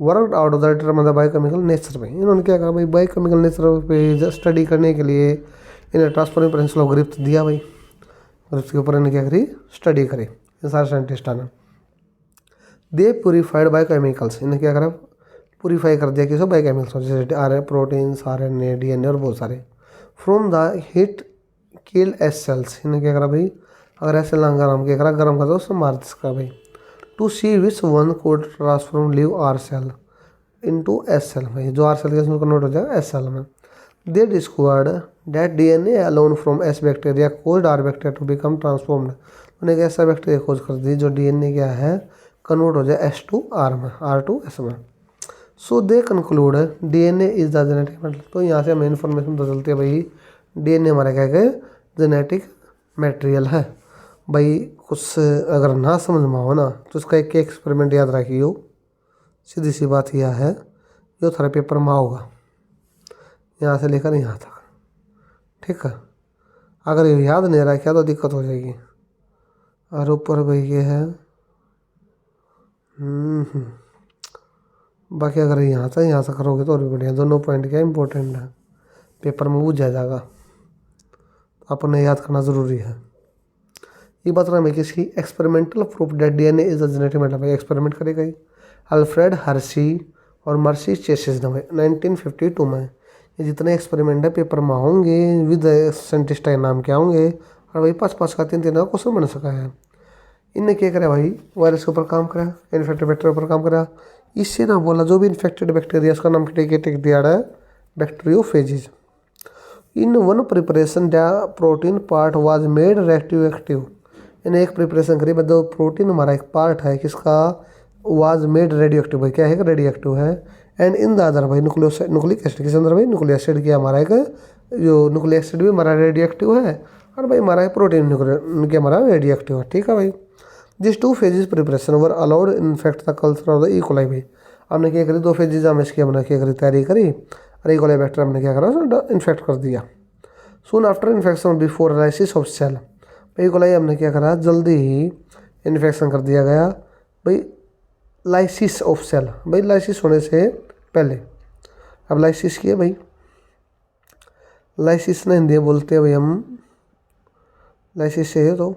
worked out of the term of the biochemical nature में। इन्होंने क्या कहा भाई, बायोकेमिकल नेचर पे स्टडी करने के लिए इन्हें ट्रांसफॉर्मिंग प्रिंसिपल ऑफ ग्रिफ्थ दिया भाई। ग्रिफ्थ के ऊपर इन्हें क्या करी, स्टडी करी इन सारे साइंटिस्टा ने। दे प्योरीफाइड बायोकेमिकल्स, इन्हें क्या करा, प्योरीफाई कर दिया किसको, बायोकेमिकल्स, जैसे प्रोटीन्स, RNA, DNA और बहुत सारे। From the heat kill S cells, इन्हें क्या करा भाई, अगर एस सेल गर्म क्या करा, गर्म कर दो उससे मार इसका भाई। To see which one code transform live R cell into S cell, भाई जो आर सेल के इसमें कन्वर्ट हो जाएगा एस सेल में। They discovered that DNA alone from S bacteria caused R bacteria to become transformed. उन्हें एक ऐसा बैक्टीरिया खोज कर दी जो DNA क्या है, कन्वर्ट हो जाए S to R में, R to S में। So they conclude DNA is the genetic material. तो यहाँ से हमें इन्फॉर्मेशन पता चलती है भाई DNA हमारा क्या है, जेनेटिक मटेरियल है भाई। कुछ अगर ना समझ में हो ना तो उसका एक एक्सपेरिमेंट याद रखियो, सीधी सी बात यह है, जो थारे पेपर में होगा यहाँ से लेकर यहाँ तक, ठीक है। अगर ये याद नहीं रखा तो दिक्कत हो जाएगी। और ऊपर भाई ये है बाकी अगर यहाँ से करोगे तो और भी बढ़िया। दोनों पॉइंट क्या इंपॉर्टेंट है, पेपर में पूछा जाएगा, तो अपने याद करना ज़रूरी है। ये बात रहा मैं किसकी, experimental proof that DNA is a genetic material, भाई एक्सपेरिमेंट करेगा ही अल्फ्रेड हर्शी और मर्सी चेसिस ने 1952 में। ये जितने एक्सपेरिमेंट है पेपर में होंगे विद साइंटिस्ट के नाम के होंगे, और भाई 5-5 का 3-3 का क्वेश्चन बन सका है। इनने क्या करा भाई, वायरस के ऊपर काम करा, इन्फेक्टेड बैक्टीरिया पर काम करा। इससे ना बोला जो भी इन्फेक्टेड बैक्टीरिया उसका नाम टिक दिया है bacteriophages. In one preparation the protein part was made radioactive. इन्हें एक प्रिपरेशन करी मतलब प्रोटीन हमारा एक पार्ट है किसका, वाज मेड रेडियो एक्टिव, भाई क्या है, रेडियो एक्टिव है। एंड इन द अदर भाई न्यूक्लिक एसिड, किसी अंदर भाई न्यूक्लिक एसिड किया हमारा एक, जो न्यूक्लिक एसिड भी हमारा रेडियो एक्टिव है, और भाई हमारा प्रोटीन न्यूक्लिक हमारा रेडियो एक्टिव है, ठीक है भाई। This 2 phases preparation were allowed infect the culture of the E coli भाई। हमने क्या करी, 2 फेजेज हम इसकी हमने क्या करी, तैयारी करी, और ई कोलाई बैक्टीरिया हमने क्या करा, इन्फेक्ट कर दिया। Soon after infection before lysis of cell, भाई कोलाई हमने क्या करा, जल्दी ही इन्फेक्शन कर दिया गया भाई लाइसिस ऑफ सेल, भाई लाइसिस होने से पहले। अब लाइसिस की है भाई, लाइसिस ना हिंदी में बोलते हैं भाई हम, लाइसिस से है तो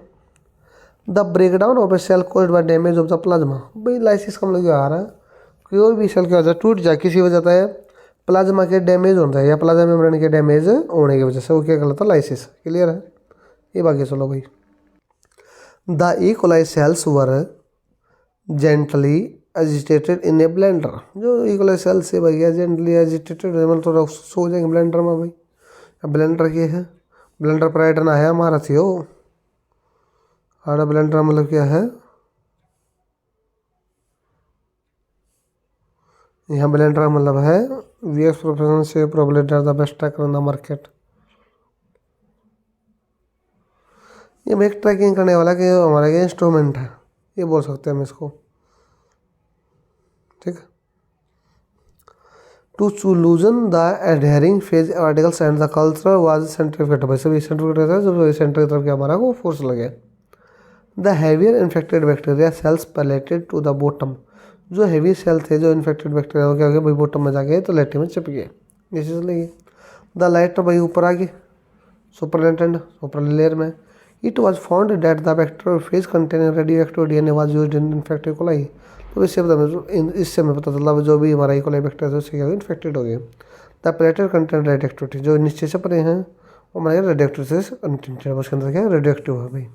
the breakdown of a cell caused by damage of the plasma. भाई लाइसिस का मतलब आ रहा है कोई भी सेल की वजह टूट जाए किसी वजह से, प्लाज्मा के डैमेज होता है या प्लाज्मा मेम्ब्रेन के डैमेज होने की वजह से, वो क्या कहलाता है, लाइसिस। क्लियर है, ये बाकी चलो भाई। The E coli cells were gently agitated in a blender. जो ई कोलाई सेल्स है भैया जेंटली एजिटेटेड, मतलब थोड़ा सो जाएंगे ब्लेंडर में भाई। अब ब्लेंडर क्या है, ब्लेंडर पर आइटन आया हमारा थी हो, और ब्लेंडर मतलब क्या है, यहाँ ब्लेंडर मतलब है VX प्रोफेशनल से probably the best tracker in the market. ये में एक ट्रैकिंग करने वाला कि हमारा ये इंस्ट्रूमेंट है, ये बोल सकते हैं हम इसको, ठीक है। To loosen the adhering phage particles and the culture was centrifuged, भाई सभी सेंट्रीफ्यूगेट है, जब सेंटर की तरफ क्या हमारा को फोर्स लगे। The heavier infected bacteria cells pelleted to the bottom. जो हैवी सेल थे जो इन्फेक्टेड बैक्टीरिया हो क्या हो गया भाई, बॉटम में जाके तो लेटे में चिप गए, जैसे लगी। द लाइटर भाई ऊपर आ गए, सुपर लेयर में। It was found date the bacteriophage containing radio active DNA was used in infected coli. तो इससे हमें पता चला जो भी हमारा ई कोलाई बैक्टीरिया उससे क्या इन्फेक्टेड हो गए। The plated content radio activity, जो नीचे से पड़े हैं वो हमारे रेडियो एक्टिव से कंटेंट है, उसके अंदर क्या रेडियो एक्टिव है भाई।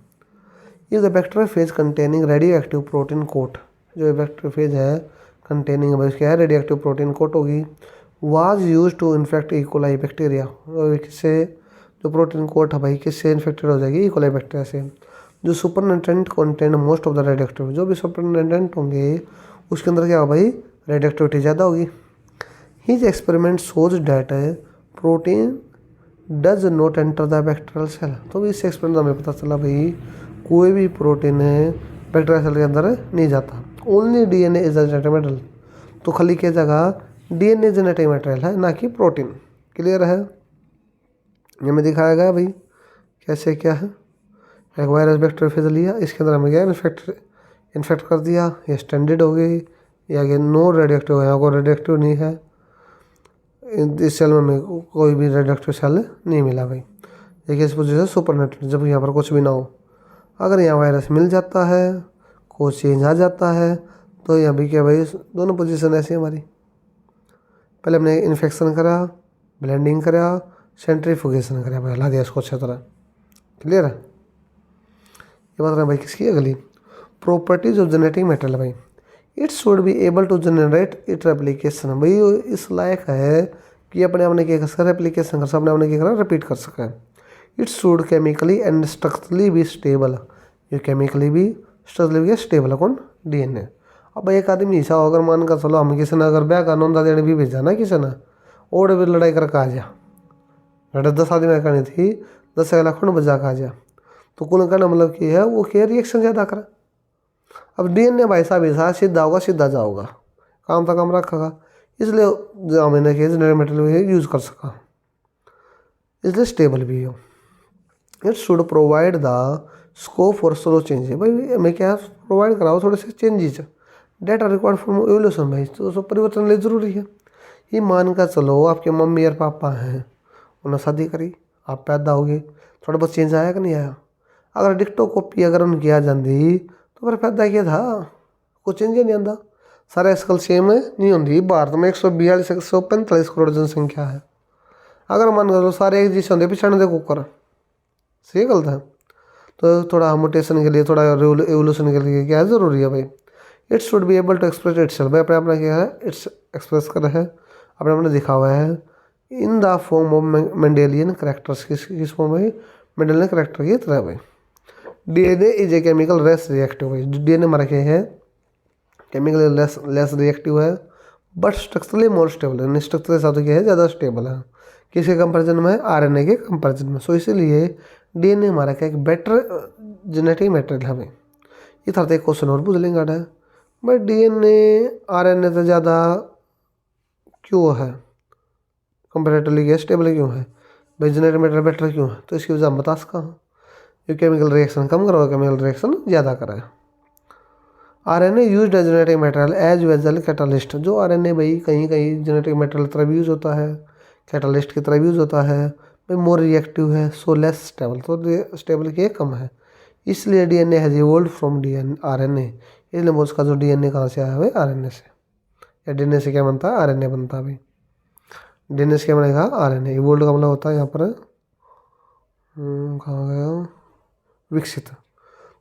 Is the bacteriophage containing radioactive protein coat, जो बैक्टीरियोफेज है कंटेनिंग भाई क्या है, रेडियो एक्टिव प्रोटीन कोट होगी। Was use to infect E coli bacteria, किससे, जो प्रोटीन कोट है भाई किससे इन्फेक्टेड हो जाएगी, ई कोलाई बैक्टीरिया से। जो supernatant content most of the radio active, जो भी सुपरनेटेंट होंगे उसके अंदर क्या होगा भाई, रेडियो एक्टिविटी ज़्यादा होगी। His experiment shows that protein does not enter the bacterial cell. तो इस एक्सपेरिमेंट में हमें पता चला भाई कोई भी प्रोटीन है बैक्टीरियल सेल के अंदर नहीं जाता। Only DNA is a genetic material, तो खाली क्या जगह DNA जेनेटिक मटेरियल है ना कि प्रोटीन। क्लियर है, ये में दिखाया गया भाई कैसे क्या है। एक वायरस बैक्टीरियोफेज लिया, इसके अंदर हमें क्या इन्फेक्ट कर दिया, ये स्टैंडर्ड हो गई, या कि नो रेडिएक्टिव है, यहाँ को रेडिएक्टिव नहीं है, इस सेल में हमें कोई भी रेडिएक्टिव सेल नहीं मिला भाई। देखिए इस पोजीशन सुपरनेट, जब यहाँ पर कुछ भी ना हो। अगर यहाँ वायरस मिल जाता है, कोड चेंज आ जाता है, तो यहाँ भी क्या भाई दोनों पोजीशन ऐसी हमारी। पहले हमने इन्फेक्शन करा, ब्लेंडिंग करा, सेंट्रीफ्यूगेशन करा भाई, हिला दिया इसको अच्छी तरह। क्लियर है? ये बात रहा भाई किसकी अगली प्रॉपर्टीज ऑफ जेनेटिक मटेरियल भाई। It should be able to generate it replication भाई, इस लायक है कि अपने आपने क्या कर सका, रेप्लीकेशन कर सका, अपने आपने क्या करा, रिपीट कर सका। It should chemically and structurally भी स्टेबल, ये केमिकली भी स्ट्रक्चरली भी स्टेबल है कौन, डीएनए। अब एक आदमी ऐसा अगर मान कर चलो हम किसी ने अगर ब्याह का नौंदा देने भी भेजा ना किसी ने, और भी लड़ाई करके आ जा, लड़ाई 10 आदमी करनी थी, 10 अगला खुंड बजा के आ जा, तो कुल कहना मतलब कि है वो क्या रिएक्शन ज़्यादा करा। अब डीएनए भाई साहब ऐसा सीधा होगा, सीधा जाओगा, काम तक काम रखेगा, इसलिए हमने जेनेटिक मटेरियल यूज़ कर सका, इसलिए स्टेबल भी हो। It should provide the scope for slow change भाई, हमें क्या प्रोवाइड कराओ थोड़े से changes, data required for evolution भाई, तो सब परिवर्तन ले जरूरी है। ये मान कर चलो आपके मम्मी और पापा हैं, उन्होंने शादी करी, आप पैदा हो गए, थोड़ा बहुत चेंज आया कि नहीं आया। अगर डिक्टो कॉपी अगर उनकी आ जाती तो फिर फायदा क्या था, कुछ चेंज नहीं आता। सारे आजकल सेम नहीं होती। भारत में 142 145 करोड़ जनसंख्या है, अगर मान कर लो सारे एक जैसे होंगे, पिछाड़े दे कुकर, सही गलत है। तो थोड़ा म्यूटेशन के लिए, थोड़ा एवोल्यूशन के लिए क्या है जरूरी है भाई। It should be able to express itself भाई, अपने अपना क्या है इट्स एक्सप्रेस कर रहा है, अपने अपने दिखा हुआ है इन the form of Mendelian characters, किस फॉर्म में, मेंडेलियन करेक्टर की तरह भाई। DNA is a chemical less reactive भाई, डीएनए हमारा क्या है केमिकल लेस रिएक्टिव है, बट स्ट्रक्चरली मोर स्टेबल है, स्ट्रक्चर साथ क्या है ज़्यादा स्टेबल है, किसके कंपैरिजन में, आरएनए के कंपैरिजन में। सो इसीलिए डीएनए हमारा क्या एक बेटर जेनेटिक मटेरियल है भाई। ये था एक क्वेश्चन और पूछ लेंगे है भाई, डीएनए आरएनए से ज़्यादा क्यों है कंपेरेटिवली, स्टेबल क्यों है भाई, जेनेटिक मटेरियल बेटर क्यों है, तो इसकी वजह हम बता सका हूँ। ये केमिकल रिएक्शन कम करो, केमिकल रिएक्शन ज़्यादा कराए। RNA used as genetic material as वेजल कैटालिस्ट, जो आरएनए भाई कहीं कहीं जेनेटिक मटेरियल तरह भी यूज होता है, कैटालिस्ट की तरह भी यूज होता है भाई, मोर रिएक्टिव है, सो लेस स्टेबल, तो स्टेबल के कम है, इसलिए डीएनए हैज इवोल्व्ड फ्रॉम आरएनए। इसलिए उसका जो डीएनए कहाँ से आया है आरएनए से, या डीएनए से क्या बनता है, आरएनए बनता है भाई। डीएनए से क्या बनेगा, आरएनए। इवोल्व का मतलब होता है यहाँ पर कहाँ गया, विकसित।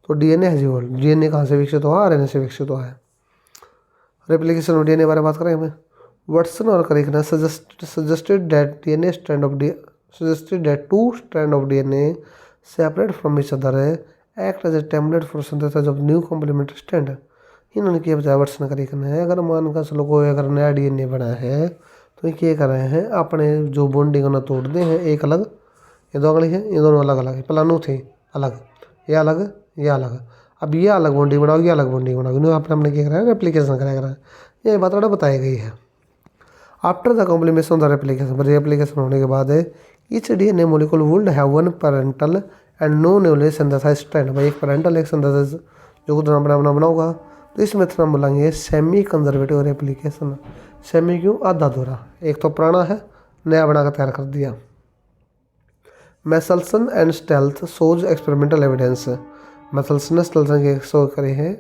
तो डीएनए हैज इवोल्व्ड, डीएनए कहाँ से विकसित हुआ, आरएनए से विकसित हुआ है। रेप्लिकेशन ऑफ डीएनए बारे में बात करें हमें, वाटसन और क्रिक ने suggested that DNA strand of suggested that two strands of DNA separate from each other act as a template for synthesis of new complementary strand। इन्होंने क्या बताया वाटसन क्रिक ने, अगर मान का चलो कोई अगर नया डीएनए बना है तो ये क्या कर रहे हैं, अपने जो बॉन्डिंग ना तोड़ दे हैं, एक अलग, ये दो अलग है, ये दोनों अलग अलग है, प्लानू थे अलग, ये अलग, ये अलग, अब ये अलग बॉन्डिंग बनाओगे, ये अलग बॉन्डिंग बनाओगे, इन्होंने अपने हमने क्या करा है, रेप्लिकेशन कराया है। ये बात थोड़ा बताई गई है। After the completion the replication होने के बाद each DNA molecule would have one parental and no newly synthesised strand भाई, एक पेरेंटल एक सिंथेसाइज जो खुद अपना अपना बनाऊंगा, तो इस मेथड हम बोलेंगे सेमी कंजर्वेटिव रेप्लिकेशन। सेमी क्यों, आधा अधूरा, एक तो पुराना है नया बना कर तैयार कर दिया। Meselson and Stahl shows experimental evidence, Meselson Stahl के शो करे हैं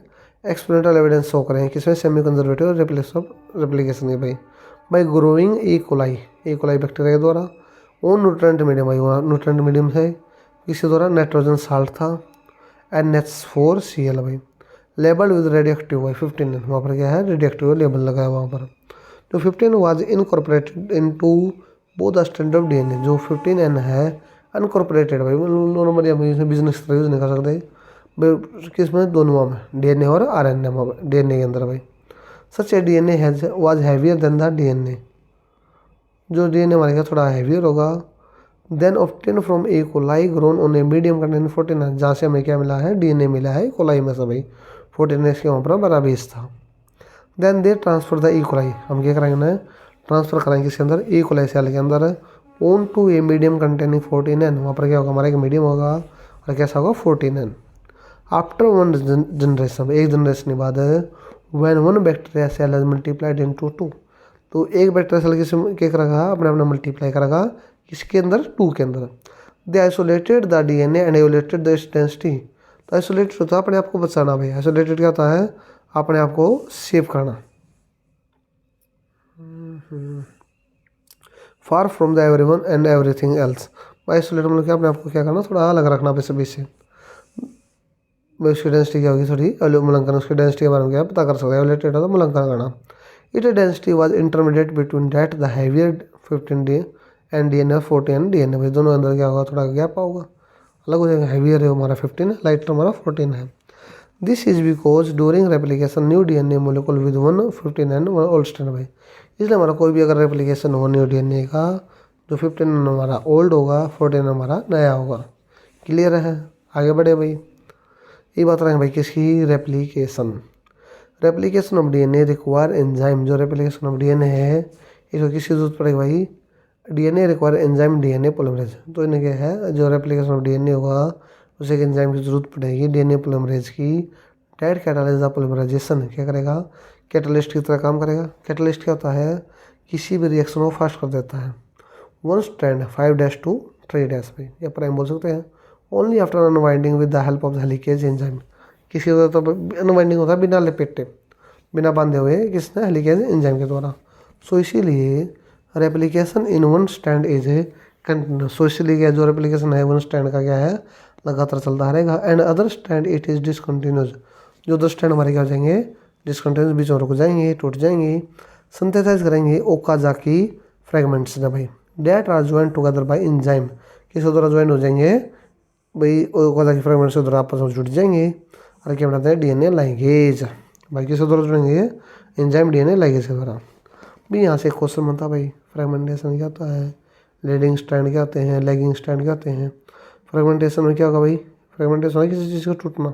एक्सपेरिमेंटल एविडेंस शो करे हैं किसमें, सेमी कंजर्वेटिव रेप्लिकेशन के भाई ग्रोइंग ई कोलाई बैक्टीरिया के द्वारा, वो न्यूट्रेंट मीडियम भाई, वहाँ न्यूट्रेंट मीडियम है, किसके द्वारा, नाइट्रोजन साल्ट था, NH4Cl भाई, लेबल विद रेडियोएक्टिव भाई 15N, वहाँ पर क्या है रेडियोएक्टिव लेबल लगा है वहाँ पर। तो 15 was incorporated into both strand of DNA, जो 15N है अनकॉर्पोरेटेड भाई, नॉर्मली हम इसमें बिजनेस की तरह यूज़ नहीं कर सकते, किसमें, दोनों में, डीएनए और आरएनए में, डीएनए के अंदर भाई। Such a DNA has was heavier than the DNA, जो डीएनए हमारे यहाँ थोड़ा हैवियर होगा, than obtained from E coli grown on a medium content 14, जहाँ से हमें क्या मिला है, डीएनए मिला है कोलाई में से भाई, 14 के वहाँ पर बड़ा बेस था। Then they transfer the E coli, हम क्या करेंगे ना, ट्रांसफर करेंगे इसके अंदर, ई कोलाई सेल के अंदर on to a medium containing 14N, वहाँ पर क्या होगा हमारा एक मीडियम होगा और कैसा होगा 14n। आफ्टर वन जनरेशन, एक जनरेशन के बाद when one bacteria cell has multiplied into 2, तो एक बैक्टीरिया सेल किस क्या करेगा, अपने अपने मल्टीप्लाई करेगा किसके अंदर, 2 के अंदर। They isolated the DNA and evaluated the density. तो आइसोलेटेड होता है अपने आप को बचाना भाई, आइसोलेटेड क्या होता है, अपने आप को सेव करना। Far from the everyone and everything else. Isolate मतलब क्या, अपने आप को क्या करना, थोड़ा अलग रखना अपने सभी से। उसकी डेंसिटी क्या होगी, थोड़ी मूल्यांकन, उसकी डेंसिटी के बारे में क्या पता कर सकते हैं, एवोलेटेड होता है मूल्यांकन करना। It density was intermediate between that the heavier 15D and DNA 14 DNA. भाई दोनों अंदर क्या होगा, थोड़ा गैप होगा, अलग हो जाएगा। हैवियर है हमारा 15 है, लाइटर हमारा 14 है। This is because during replication new DNA molecule with 115 and old strand. भाई इसलिए हमारा कोई भी अगर रेप्लिकेशन हो न्यू डीएनए का, जो 15 हमारा ओल्ड होगा, 14 हमारा नया होगा। क्लियर है, आगे बढ़े भाई। ये बात रहे भाई किसकी, replication. Replication of DNA require enzyme. जो रेप्लिकेशन ऑफ डीएनए है इसको किसकी जरूरत पड़ेगी भाई, DNA require enzyme DNA polymerase. तो इन्हें क्या है, जो रेप्लिकेशन ऑफ डीएनए होगा उसे एक एंजाइम की जरूरत पड़ेगी डीएनए पॉलीमरेज की। डेट कैटालाइज द पॉलीमराइजेशन क्या करेगा, कैटालिस्ट की तरह काम करेगा। कैटालिस्ट क्या होता है, किसी भी रिएक्शन को फास्ट कर देता है। 1 स्ट्रैंड 5' to 3' पे या प्राइम बोल सकते हैं। Only after unwinding with the help of the helicase enzyme. किसी को तो अनवाइंडिंग होता है बिना लपेटे, बिना बांधे हुए, किसने, हेलिकेज एंजाइम के द्वारा। सो इसीलिए replication in 1 strand is a continuous. So इसीलिए जो रेप्लिकेशन है 1 स्ट्रैंड का क्या है, लगातार चलता रहेगा। And other strand it is discontinuous. जो 2 स्ट्रैंड हमारे क्या हो जाएंगे, डिसकंटिन्यूस, बीच में रुक जाएंगे, टूट जाएंगे। सिंथेसाइज करेंगे ओकाजाकी फ्रेगमेंट्स ना भाई, that are join together by enzyme. किसके द्वारा ज्वाइन हो जाएंगे भाई, ओकाजाकी फ्रेगमेंट्स के द्वारा आपस में जुड़ जाएंगे और क्या बनाते हैं, डीएनए लाइगेज। भाई किसके द्वारा जुड़ेंगे, एंजाइम डीएनए लाइगेज के द्वारा। भी यहाँ से क्वेश्चन बनता भाई, फ्रेगमेंटेशन क्या होता है, लीडिंग स्ट्रैंड क्या होते हैं, लैगिंग स्ट्रैंड क्या होते हैं। फ्रेगमेंटेशन में क्या होगा भाई, फ्रेगमेंटेशन है किसी चीज़ का टूटना।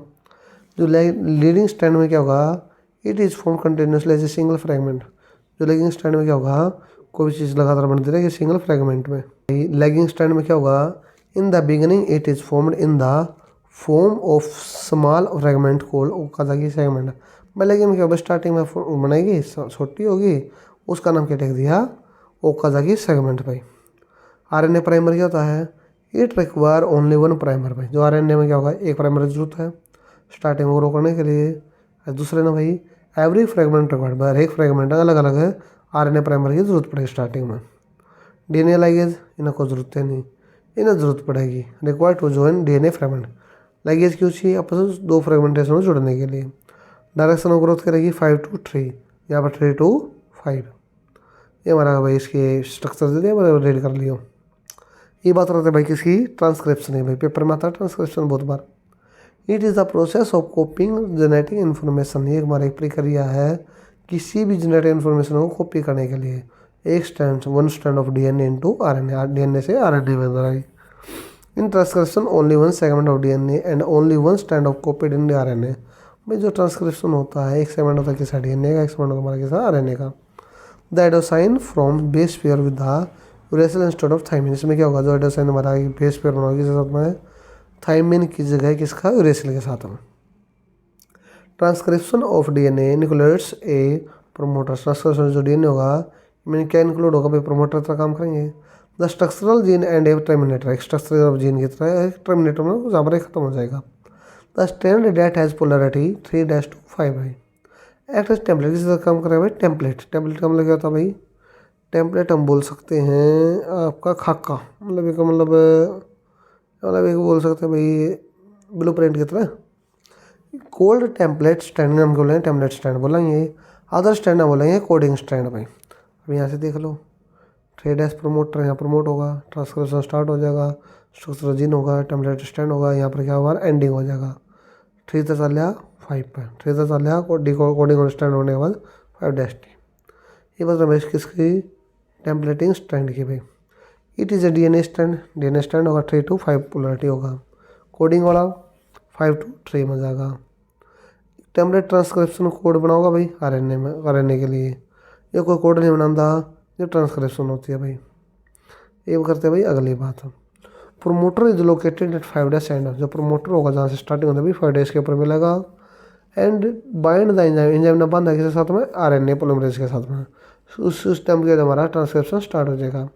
जो लीडिंग स्ट्रैंड में क्या होगा, it is form continuously as a single fragment. जो लैगिंग स्ट्रैंड में क्या होगा, कोई भी चीज़ लगातार बनती रहेगी सिंगल फ्रेगमेंट में। लैगिंग स्ट्रैंड में क्या होगा, in the beginning it is formed in the form of small fragment called Okazaki segment. भाई लेकिन क्या होगा, स्टार्टिंग में बनाएगी छोटी होगी, उसका नाम क्या टेक दिया, ओकाजाकी सेगमेंट। भाई आरएनए प्राइमर क्या होता है, इट रिक्वायर ओनली 1 प्राइमर। भाई जो आरएनए में क्या होगा, एक प्राइमर की जरूरत है स्टार्टिंग में ग्रो करने के लिए। दूसरे ना भाई एवरी फ्रेगमेंट रिक्वायर्ड, हर एक फ्रेगमेंट अलग अलग है, आरएनए प्राइमर की जरूरत पड़ेगी स्टार्टिंग में। डीएनए लाइगेज इन्हें कोई जरूरत है नहीं, इन्हें जरूरत पड़ेगी required to join DNA fragment. Ligase क्यों चाहिए, आपस में 2 फ्रेगमेंटेशन में जुड़ने के लिए। डायरेक्शन ऑफ ग्रोथ करेगी 5 to 3, यहाँ पर 3 to 5। ये हमारा भाई इसके स्ट्रक्चर दे दिया, मैंने रेड कर लिया। ये बात रहता है भाई किसकी, ट्रांसक्रिप्शन है। भाई पेपर में आता है ट्रांसक्रिप्शन बहुत बार। It is the process of copying genetic information. ये हमारा एक प्रक्रिया है किसी भी जेनेटिक इन्फॉर्मेशन को कॉपी करने के लिए। एक strand 1 strand of DNA into RNA, DNA से आरएनए में अंदर आई। In transcription only 1 segment of DNA and only 1 strand of copied in RNA. भाई जो ट्रांसक्रिप्शन होता है, एक सेगमेंट होता है किसी डीएनए का, एक सेगमेंट हमारा किसी आरएनए का। The adenosine from base pair with the uracil instead of thymine. इसमें क्या होगा, जो एडोसाइन हमारा बेस पेयर बनाओगे किसके साथ में, थाइमिन की जगह किसका, यूरेसिल के साथ में। Transcription of DNA nucleotides A promoter. Transcription जो डीएनए होगा इनमें क्या इंक्लूड होगा भाई, प्रोमोटर का काम करेंगे। The structural gene and A terminator, एक स्ट्रक्चरल ऑफ जीन की तरह एक टर्मिनेटर में जहाँ पर खत्म हो जाएगा। The strand that has polarity 3' to 5 भाई। एक्ट एज टेम्पलेट, किसी तरह काम करेगा भाई, टेम्पलेट। टेम्पलेट का मतलब क्या होता है भाई, टेम्पलेट हम बोल सकते हैं आपका खाका, मतलब एक एक बोल सकते हैं भाई ब्लू प्रिंट की तरह। कोल्ड टेम्पलेट स्टैंड हम बोलेंगे, टेम्पलेट स्टैंड बोलेंगे। अदर स्टैंड बोलेंगे कोडिंग स्टैंड। भाई अब यहाँ से देख लो, 3' प्रमोटर, यहाँ प्रमोट होगा, ट्रांसक्रिप्शन स्टार्ट हो जाएगा, स्ट्रक्चरल जीन होगा, टेम्पलेट स्टैंड होगा, यहाँ पर क्या होगा, एंडिंग हो जाएगा। 3 तक चल लिया 5 पे, 3 तक चल लिया कोडिंग और स्टैंड होने के बाद 5' ये बस रमेश किसकी, टेम्पलेटिंग स्टैंड की। भाई it is a DNA stand, DNA stand होगा 3 to 5 पोलैरिटी होगा। कोडिंग वाला 5 to 3 में जाएगा। टेम्पलेट ट्रांसक्रिप्शन कोड बनाओगा भाई आरएनए में, आरएनए के लिए। ये कोई कोड नहीं बनाता, ये ट्रांसक्रिप्शन होती है भाई। ये करते हैं भाई अगली बात। Promoter is located at 5 days and, जो प्रोमोटर होगा जहाँ से स्टार्टिंग होता है 5 डेज के ऊपर मिलेगा। And bind the enzyme, enzyme ने बांधा किसके साथ में, आरएनए पॉलीमरेज के साथ में। उस टाइम के हमारा ट्रांसक्रिप्शन स्टार्ट हो जाएगा।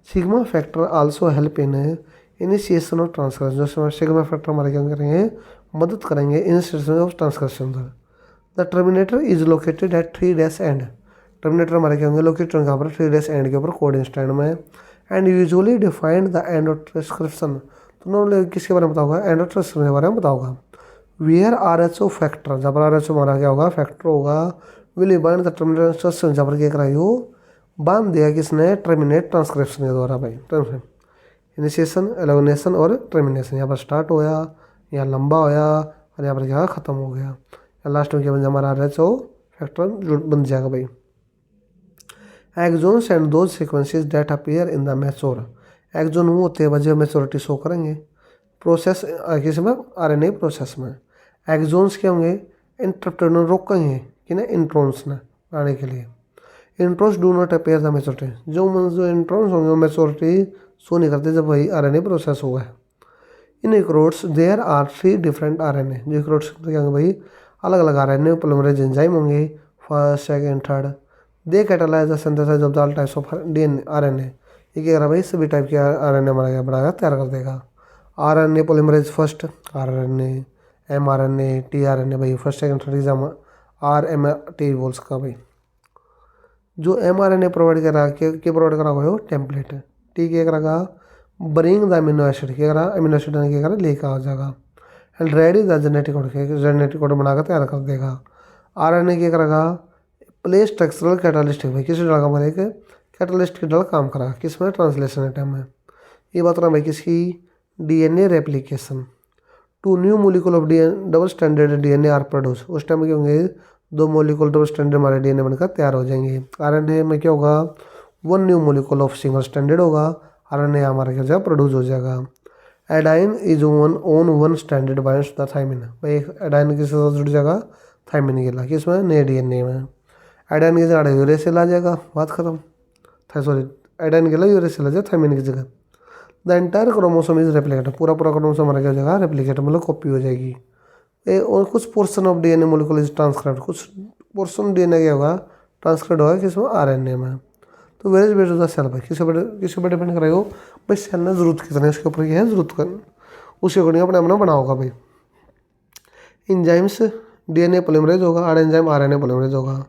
Sigma factor also help in initiation of transcription, जो सिग्मा फैक्टर हमारे क्या करेंगे, मदद करेंगे initiation of transcription. The terminator is located at 3 days and, terminator हमारे क्या होंगे, लोकेटेड यहाँ पर 3 डेज एंड के ऊपर कोडिंग स्टैंड में। And usually defined the end of transcription, तो नॉर्मली किसके बारे में बताओगा, एंड ऑफ ट्रांसक्रिप्शन के बारे में बताओगा। वेयर आरएचओ फैक्टर, जब आरएचओ हमारा क्या होगा, फैक्टर होगा, will bind the terminate transcription, जब क्या कराई हो, बांध दिया किसने, टर्मिनेट ट्रांसक्रिप्शन के द्वारा भाई। इनिशिएशन, एलोगनेशन और टर्मिनेशन, यहाँ पर स्टार्ट होया, यहाँ लंबा होया और यहाँ पर क्या खत्म हो गया, लास्ट में क्या बन जाए हमारा आरएचओ फैक्टर बन जाएगा भाई। Exons and those sequences that appear in the mature, exon वो होते हैं जो मैच्योरिटी शो करेंगे प्रोसेस किसमें, आरएनए प्रोसेस में। एक्सोन्स क्या होंगे, इंटरप्टेड रोकेंगे कि ना इंट्रॉन्स ने आने के लिए। Introns do not appear the maturity, जो इंट्रॉन्स होंगे वो मैच्योरिटी शो नहीं करते जब वही आरएनए प्रोसेस होगा। In eukaryotes there are 3 different RNA, जो यूकैरियोट्स क्या होंगे भाई, अलग अलग आरएनए पॉलीमरेज एंजाइम होंगे, first second third. They catalyse the synthesis of all types of DNA RNA, ये क्या करा भाई, सभी टाइप के आरएनए हमारा क्या बनाएगा, तैयार कर देगा। RNA polymerase first, RNA, mRNA, tRNA भाई first second third exam RMT बोल्स का भाई। जो एमआरएनए प्रोवाइड करा के प्रोवाइड करा हुआ है टेम्पलेट, टी क्या करेगा, ब्रिंग द अमीनो एसिड, क्या करा, अमीनो एसिड क्या करा लेकर आ जाएगा। And ready the genetic code, genetic code बनाकर तैयार कर देगा। आरएनए क्या करेगा, प्ले स्ट्रक्चरल कैटालिस्ट भाई, किस डाल का हमारे एक कैटालिस्ट की डाल काम करा किसमें, ट्रांसलेशन टाइम में। ये बात रहा भाई किसकी, DNA replication. 2 new molecule of DNA double standard DNA are produce, उस टाइम में क्या होंगे, 2 मोलिकुल डबल स्टैंडर्ड हमारे डीएनए बनकर तैयार हो जाएंगे। आरएनए में क्या होगा, 1 new molecule of single standard होगा, आरएनए हमारा क्या जाएगा, प्रोड्यूस हो जाएगा। Adenine is one standard binds the thymine, भाई एडाइन किसके साथ जुड़ जाएगा, थाइमिन के ला किसमें, नए डीएनए में। एडाइन की जगह यूरेसिल आ जाएगा, बात खत्म। सॉरी, एडाइन के लिए यूरेसिल आ जाएगा थाइमिन की जगह। The entire chromosome is replicated, पूरा क्रोमोसोम हमारा क्या हो जाएगा, रेप्लिकेटेड मतलब कॉपी हो जाएगी। और कुछ portion of DNA molecule is transcribed, कुछ पोर्शन डीएनए क्या होगा, ट्रांसक्राइब होगा किसमें, आरएनए में। तो various based of the cell भाई, किसके ऊपर डिपेंड करेगा भाई, सेल ने जरूरत कितनी है उसके ऊपर क्या है, जरूरत कर उसके अकॉर्डिंग अपने अपना बना होगा भाई। इंजाइम्स डीएनए पॉलीमरेज होगा, आरएनए पॉलीमरेज होगा।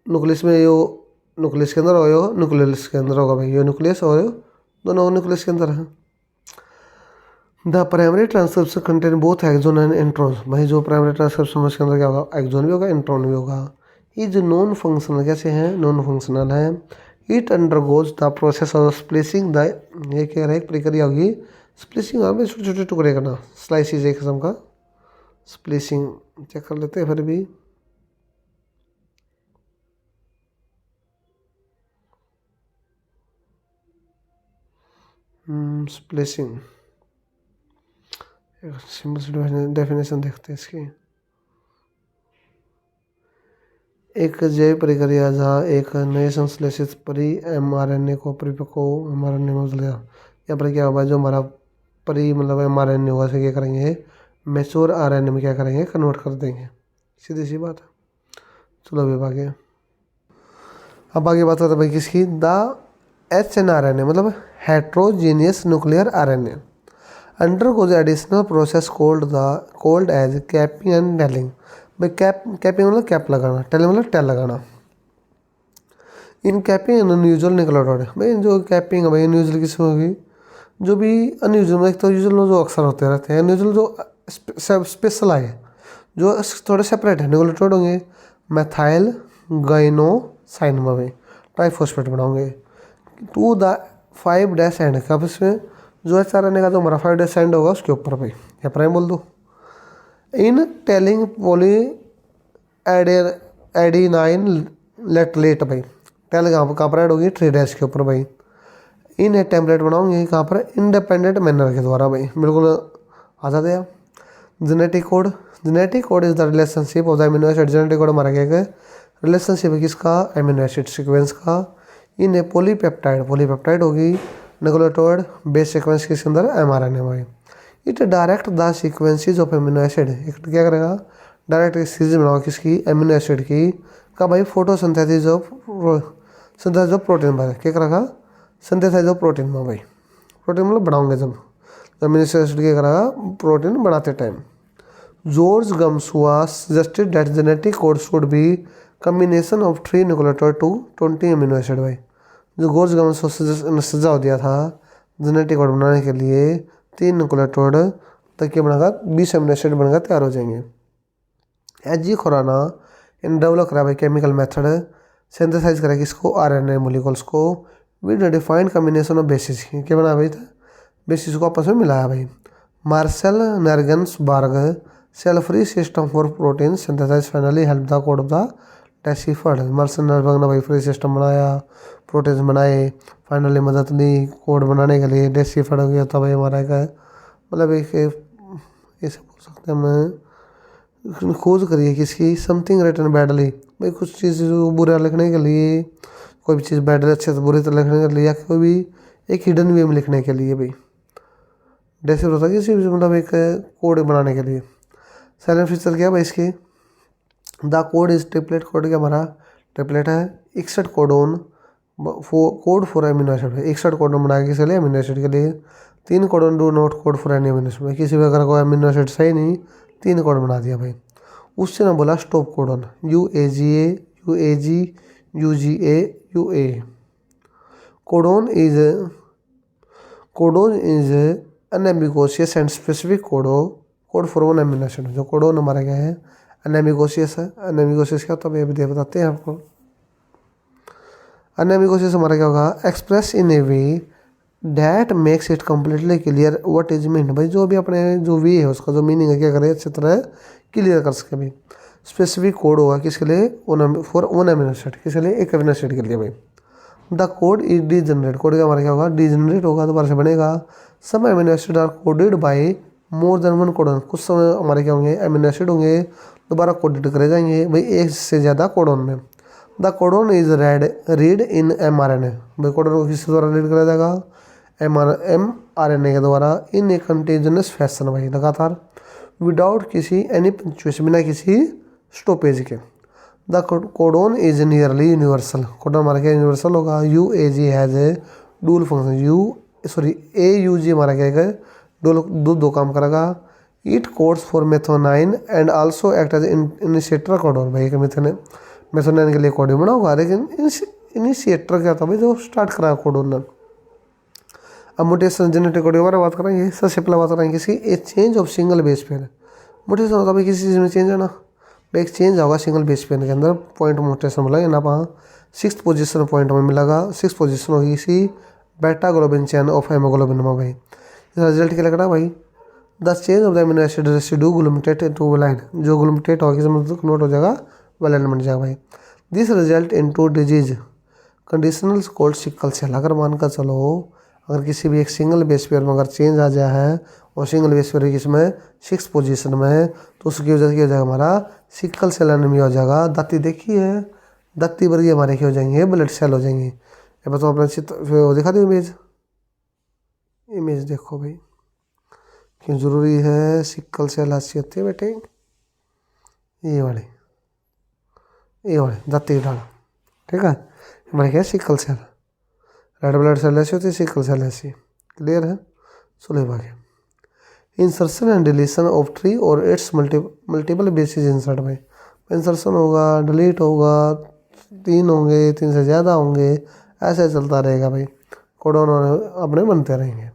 न्यूक्लियस में यो न्यूक्लियस के अंदर हो, यो न्यूक्लियस के अंदर होगा भाई, यो न्यूक्लियस और दोनों न्यूक्लियस के अंदर है। The primary transcription contain both exon and intron, भाई जो प्राइमरी ट्रांसक्रिप्शन उसके अंदर क्या होगा, एक्सोन भी होगा, इंट्रॉन भी होगा। ये जो नॉन फंक्शनल कैसे हैं, नॉन फंक्शनल है। It undergoes the process of splicing the, ये कह रहा है एक प्रक्रिया होगी स्प्लिसिंग, में छोटे छोटे टुकड़े करना, स्लाइसिस एक किस्म का स्प्लिसिंग, चेक कर लेते हैं फिर भी। स्प्लिसिंग सिंपल सी डेफिनेशन देखते हैं इसकी। एक जैव प्रक्रिया जहाँ एक नए संश्लेषित परी एमआरएनए को परिपक्व एमआरएनए में बदल गया। यहाँ पर क्या होगा, जो हमारा परी मतलब एमआरएनए होगा से क्या करेंगे, मैच्योर आरएनए में क्या करेंगे, कन्वर्ट कर देंगे, सीधी सी बात है। चलो अभी आगे, अब आगे बात करते हैं भाई किसकी, द HNRNA मतलब heterogeneous nuclear RNA undergoes additional process called as capping and tailing. भाई कैपिंग मतलब कैप लगाना, टेलिंग मतलब टेल लगाना। इन कैपिंग अनयूजुअल न्यूक्लियोटाइड, भाई जो कैपिंग है भाई अनयूजुअल किसमें होगी, जो भी अनयूजुअल में, एक तो यूजुअल जो अक्सर होते रहते हैं, अनयूजुअल जो स्पेशल आए, जो थोड़े सेपरेट है न्यूक्लियोटाइड होंगे, मैथाइल गाइनोसाइन में भाई ट्राइफॉस्फेट बनाओगे। टू द 5 डेज एंड कब इसमें, जो है RNA का जो हमारा 5 डेज एंड होगा उसके ऊपर भाई, या प्राइम बोल दो। इन टेलिंग पॉली एडिनाइन लेटलेट भाई, टेल कहाँ पर ऐड होगी, 3 डेज के ऊपर भाई। इन टेम्पलेट बनाओगे कहाँ पर, इंडिपेंडेंट मैनर के द्वारा भाई, बिल्कुल आज़ाद है। Genetic code is the relationship of the amino acid, genetic code हमारा क्या है, रिलेशनशिप है किसका, अमीनो एसिड सीक्वेंस का। इन पॉलीपेप्टाइड होगी न्यूक्लियोटाइड बेस सीक्वेंस किसके अंदर, mRNA भाई। It direct the sequences of amino acid, एक क्या करेगा, डायरेक्ट सीरीज बनाओ किसकी, एमिनो एसिड की। का भाई फोटोसिंथेसिस ऑफ प्रोटीन भाई, क्या करेगा, सिंथेसाइज ऑफ प्रोटीन में भाई, प्रोटीन मतलब बनाओगे जब एमिनो एसिड क्या करेगा, प्रोटीन बनाते time. George gums was suggested that genetic code should be combination of 3 nucleotide to 20 amino acid भाई। जो जॉर्ज गम्स को सुझाव दिया था जेनेटिक कोड बनाने के लिए 3 न्यूक्लियोटाइड तक क्या बनेगा, 20 अमीनो एसिड बनकर तैयार हो जाएंगे। एजी खुराना इन डेवलप करा भाई केमिकल मेथड, सिंथेसाइज करा किसको, आरएनए मोलिकुल्स को with defined combination of basis, क्या बना भाई था, बेसिस को आपस में मिलाया भाई। Marshall Nirenberg cell free system for protein synthesize finally help the code of the deciphered. Marshall Nirenberg ने भाई फ्री सिस्टम बनाया, प्रोटीन्स बनाए, फाइनली मदद ली कोड बनाने के लिए, डेसिफर्ड हो गया था भाई हमारा का, मतलब एक ऐसे बोल सकते हैं हम, खोज करिए किसकी, समथिंग रिटन बैडली भाई, कुछ चीज़ बुरा लिखने के लिए, कोई भी चीज़ बैडली अच्छे से बुरी तरह लिखने के लिए, या कोई भी एक हिडन वे में लिखने के लिए भाई डेसिफर होता है किसी भी, मतलब एक कोड बनाने के लिए। साइलेंट फीचर क्या भाई इसके, the code is triplet code, क्या हमारा ट्रिपलेट है, 61 codon code for amino acid, 61 codon बनाया किसके लिए, एमिनो एसिड के लिए। 3 codon do not code for any amino acid, किसी भी अगर कोई एमिनो एसिड सही नहीं, 3 कोड बना दिया भाई। उससे ना बोला stop codon, UAGA UAG UGA UA। Codon is unambiguous and specific code for one amino acid. जो कोडोन हमारा क्या है, अनएम्बिगोशियस है। अनएम्बिगोशियस क्या होता है अभी बताते हैं आपको। अनएम्बिगोशियस हमारा क्या होगा, express in A way that makes it completely clear what is mean भाई, जो भी अपने जो वे है उसका जो मीनिंग है क्या करें अच्छी तरह क्लियर कर सके भाई। स्पेसिफिक कोड होगा किसके लिए, फॉर वन एमिनो एसिड, किसके लिए, एक एमिनो एसिड के लिए भाई। The code is degenerate, code का हमारा क्या होगा, डीजनरेट होगा, दोबारा से बनेगा। Some amino acid are coded by more than one codon, कुछ समय हमारे क्या होंगे, एमिनो एसिड होंगे दोबारा कोडेड करे जाएंगे भाई एक से ज़्यादा कोडोन में। The codon is read in mRNA, भाई कोडोन को किसके द्वारा रीड करा जाएगा, mRNA के द्वारा, इन ए कंटिन्यूअस फैशन भाई, लगातार, विदाउट किसी एनी पंक्चुएशन, बिना किसी स्टॉपेज के। The codon is nearly universal, codon हमारा क्या यूनिवर्सल होगा। UAG has a dual function, AUG हमारा क्या है, दो काम करेगा। It codes for methionine and also act as initiator codon, भाई मेथोनाइन के लिए कोडिंग बना होगा, लेकिन इनिशिएटर क्या था भाई, जो स्टार्ट करा कोडोन ने। अब मोटेशन जेनेटिक कोड के बारे में बात करेंगे, सबसे पहले बात करेंगे किसी ए change of single base pair. Mutation होता है भाई किसी चीज़ में चेंज है ना, एक चेंज होगा सिंगल बेस पेयर के अंदर, पॉइंट मोटेशन मिलेगा ना, वहाँ 6th पोजीशन पॉइंट में मिलेगा, 6th पोजीशन होगी इसी बेटा ग्लोबिन चैन ऑफ हेमोग्लोबिन में भाई। रिजल्ट क्या लगना भाई, the change of the amino acid residue glutamate to valine, जो ग्लूमेटेट होगा किसमें कन्वर्ट हो जाएगा, वेलाइन बन जाएगा भाई। This result in to disease conditionals called sickle cell. अगर मानकर चलो अगर किसी भी एक सिंगल बेस पेयर में अगर चेंज आ जाए है और सिंगल बेस पेयर किसमें 6th पोजीशन में है, तो उसकी वजह से क्या हो जाएगा, हमारा सिकल सेल एनीमिया हो जाएगा। दाती देखी है, दाती वर्गीय हमारे क्या हो जाएंगे, ब्लड सेल हो जाएंगे। ये बताओ अपने चित्र दिखा दो, इमेज देखो भाई, क्यों जरूरी है सिकल सेल ऐसी होती है बेटे, ये वाले दाती डाल, ठीक है, हमारे क्या sickle cell, red blood cell ऐसी होती है, सिकल सेल ऐसी, क्लियर है। चलो भागे, insertion and deletion of tree और इट्स मल्टीपल बेसिस इंसर्ट भाई। इंसर्शन होगा, डिलीट होगा, 3 होंगे, 3 से ज़्यादा होंगे, ऐसे चलता रहेगा भाई, कोडोन अपने बनते रहेंगे।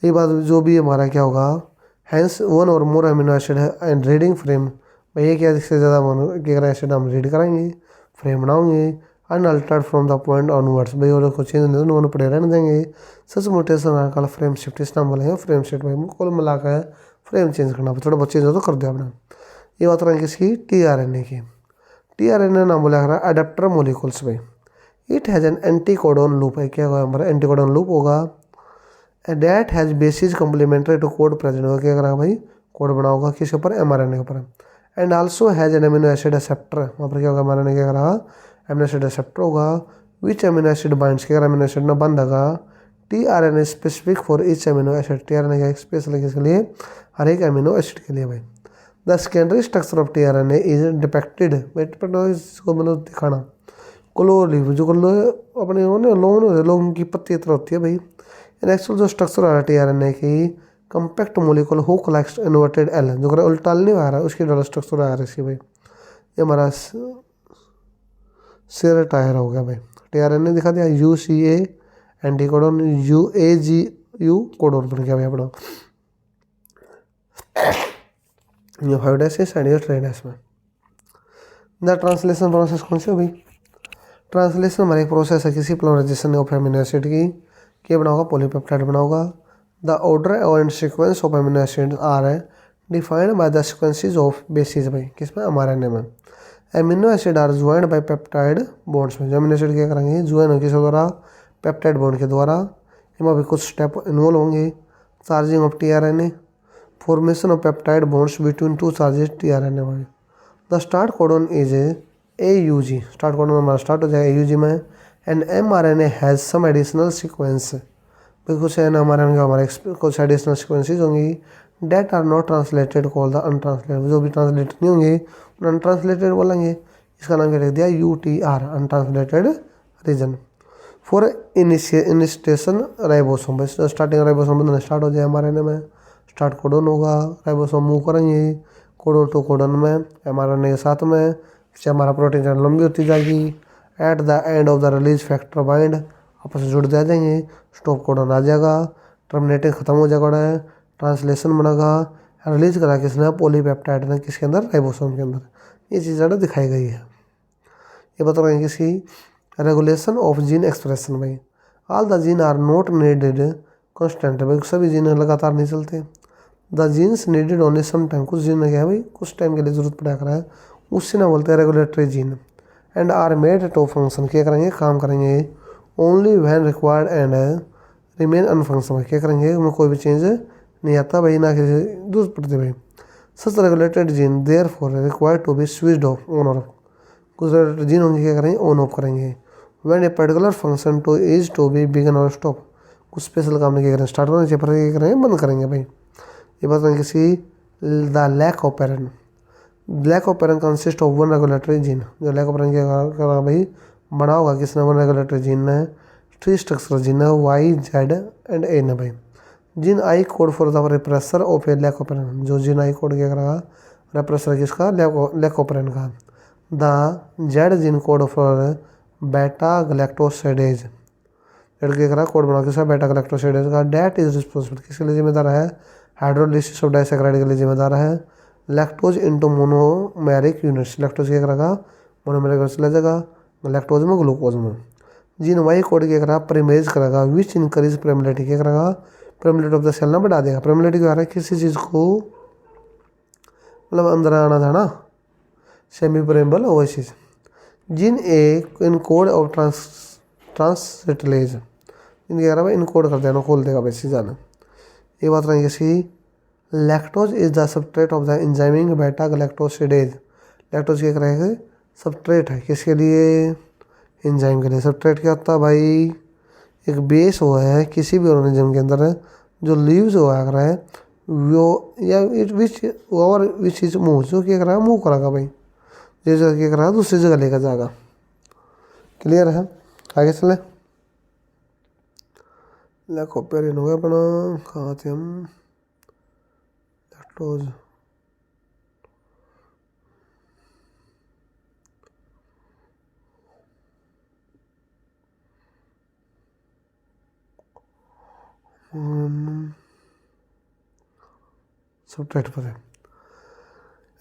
ये बात जो भी हमारा क्या होगा, हैंस वन और मोर एमिनो एसिड है एंड रीडिंग फ्रेम भाई, ये क्या इससे ज़्यादा क्या एसिड हम रीड कराएंगे, फ्रेम बनाओगे unaltered from the point onwards भाई, और को चेंज नहीं तो पड़े रहने देंगे। सच मोटेशन कल फ्रेम शिफ्ट, इस नाम बोलेंगे फ्रेम शिफ्ट भाई, कुल मिला कर फ्रेम चेंज करना, थोड़ा बहुत चेंज हो तो कर दिया आपने। ये बात रहेंगे किसकी, tRNA की। tRNA नाम बोला रहा अडेप्टर मोलिकुल्स भाई। It has an anti codon loop है, क्या होगा हमारा एंटी कोडोन लूप होगा। That has basis complementary to code present होगा, क्या करा भाई, कोड बना होगा किसके ऊपर, mRNA के ऊपर। And also has an amino acid acceptor, वहाँ पर क्या होगा, mRNA क्या करा, एमिनो एसिड एक्सेप्टर होगा। विच एमिनो एसिड बाइंड्स, क्या अमीनो एसिड में बंधेगा tRNA specific for each amino acid, tRNA का स्पेशल है किसके लिए, हर एक अमीनो एसिड के लिए भाई। The secondary structure of tRNA is depicted, इसको मतलब दिखाना, क्लोरलीफ जो अपने लोगों की पत्ती तरह होती है भाई। इन एक्चुअल जो स्ट्रक्चर आ रहा है tRNA की, compact molecular hook like inverted L, जो कर उल्टा नहीं आ रहा है उसकी डबल स्ट्रक्चर आ रहा है इसकी भाई। ये हमारा शेयर टायर हो गया भाई। tRNA दिखा दिया, UCA एंटीकोडन, UAGU कोडोन बन गया भाई अपना। ये 5 डैश है, ये 3 डैश में। द ट्रांसलेशन प्रोसेस कौन सी हो भाई, ट्रांसलेशन हमारा एक प्रोसेस है किसी पोलराइजेशन ऑफ अमीनो एसिड की, क्या बनाओगा, पॉलीपेप्टाइड बनाओगा। The order and sequence of amino acid are defined by the sequences of bases भाई, किसमें, mRNA में। Amino acid are joined by peptide bonds में, जो अमीनो एसिड क्या करेंगे, ज्वाइन होंगे किसके द्वारा, पेप्टाइड बॉन्ड के द्वारा। इनमें भी कुछ स्टेप इन्वॉल्व होंगे, charging of tRNA, formation of peptide bonds between two charges tRNA भाई। The start codon is AUG, start codon हमारा स्टार्ट हो जाएगा AUG में। And mRNA has some additional sequence, कुछ है ना हमारे कुछ एडिशनल सीक्वेंसेज होंगी, that are not translated call the untranslated, जो भी ट्रांसलेटेड नहीं होंगे उन्हें अनट्रांसलेटेड बोलेंगे। इसका नाम क्या लिख दिया, UTR, untranslated region. For initiation ribosome, starting ribosome बनना स्टार्ट हो जाए mRNA में, स्टार्ट कोडन होगा, राइबोसोम मूव करेंगे कोडन टू कोडन में mRNA के साथ में, इससे हमारा प्रोटीन चैन लंबी होती जाएगी। At the end of the release factor bind, आपस में जुड़ जाएंगे, स्टॉप कोडन आ जाएगा, टर्मिनेटिंग खत्म हो जाएगा, ट्रांसलेशन बनेगा, रिलीज करा किसने, पॉलीपेप्टाइड ने, किसके अंदर, राइबोसोम के अंदर। ये चीज़ दिखाई गई है। ये बता रहे हैं किसकी, रेगुलेशन ऑफ जीन एक्सप्रेशन भाई। All the gene are not needed constant भाई, सभी जीन लगातार नहीं चलते। The genes needed only some time, कुछ जीन क्या है भाई, कुछ टाइम के लिए जरूरत पड़ा कर रहा है, उससे ना बोलते हैं regulatory gene. And are made to function, क्या करेंगे, काम करेंगे, only when required and remain unfunctional, क्या करेंगे, उनमें कोई भी चेंज नहीं आता भाई, ना कि जरूरत पड़ती भाई। Such regulated gene there for required to be switched off on और, कुछ रेगुलेटेड जीन होंगे क्या करेंगे, ऑन ऑफ करेंगे। When a particular function to is to be begin और स्टॉप, कुछ स्पेशल काम नहीं क्या करेंगे, स्टार्ट होने चाहिए पर क्या करेंगे, बंद करेंगे भाई। ये बात किसी the lac operon, lac operon consist of one regulatory gene, जो लैक ऑफ पेरेंट क्या करा भाई, बना होगा किसने, वन रेगुलेटरी जीन ने, 3 स्ट्रक्चर जीन है, Y, Z एंड A ने भाई। Gene I code for the repressor of a lac operon, जो जीन आई कोड क्या करेगा, रिप्रेसर किसका, लैक ऑफ पेरेंट का। The Z gene code for beta galactosidase, Z क्या करा, कोड बना किसका, बेटा गैलेक्टोसिडेज का। डेट इज रिस्पॉन्सिबल, किसके लिए जिम्मेदार है, हाइड्रोलिसिस ऑफ डाइसैकेराइड के लिए जिम्मेदार है। Lactose into monomeric units, lactose क्या करेगा, मोनोमेरिक यूनिट्स ले जाएगा लैक्टोज में, ग्लूकोज में। जीन वाई कोड क्या करेगा, प्रीमेज करेगा, विच इनक्रीज प्रेमिलिटी, क्या करेगा, प्रेमिलिटी ऑफ द सेल ना बढ़ा देगा। प्रेमिलिटी क्या है, किसी चीज़ को मतलब अंदर आना था ना, सेमी प्रेमेबल वो चीज़। Gene a in code of ट्रांसलेज, इन क्या करेगा, इन कोड कर देना, खोल देगा वैसे जाना। ये बात रही किसी, lactose is the substrate of the enzyme beta galactosidase, lactose क्या करेगा, सबस्ट्रेट है किसके लिए, एंजाइम के लिए। सबस्ट्रेट क्या होता है भाई, एक बेस हुआ है किसी भी ऑर्गेनिज्म के अंदर जो लीव्स हुआ कर रहा है वो, या विच इज मूव, जो क्या कर रहा है, मूव करेगा भाई, जैसे क्या कर रहा है दूसरी जगह लेकर जाएगा। क्लियर है, आगे चले। लैकोपेरिन हो गया अपना, कहाँ थे हम, लैक्टोज, सबट्रैक्ट पर है।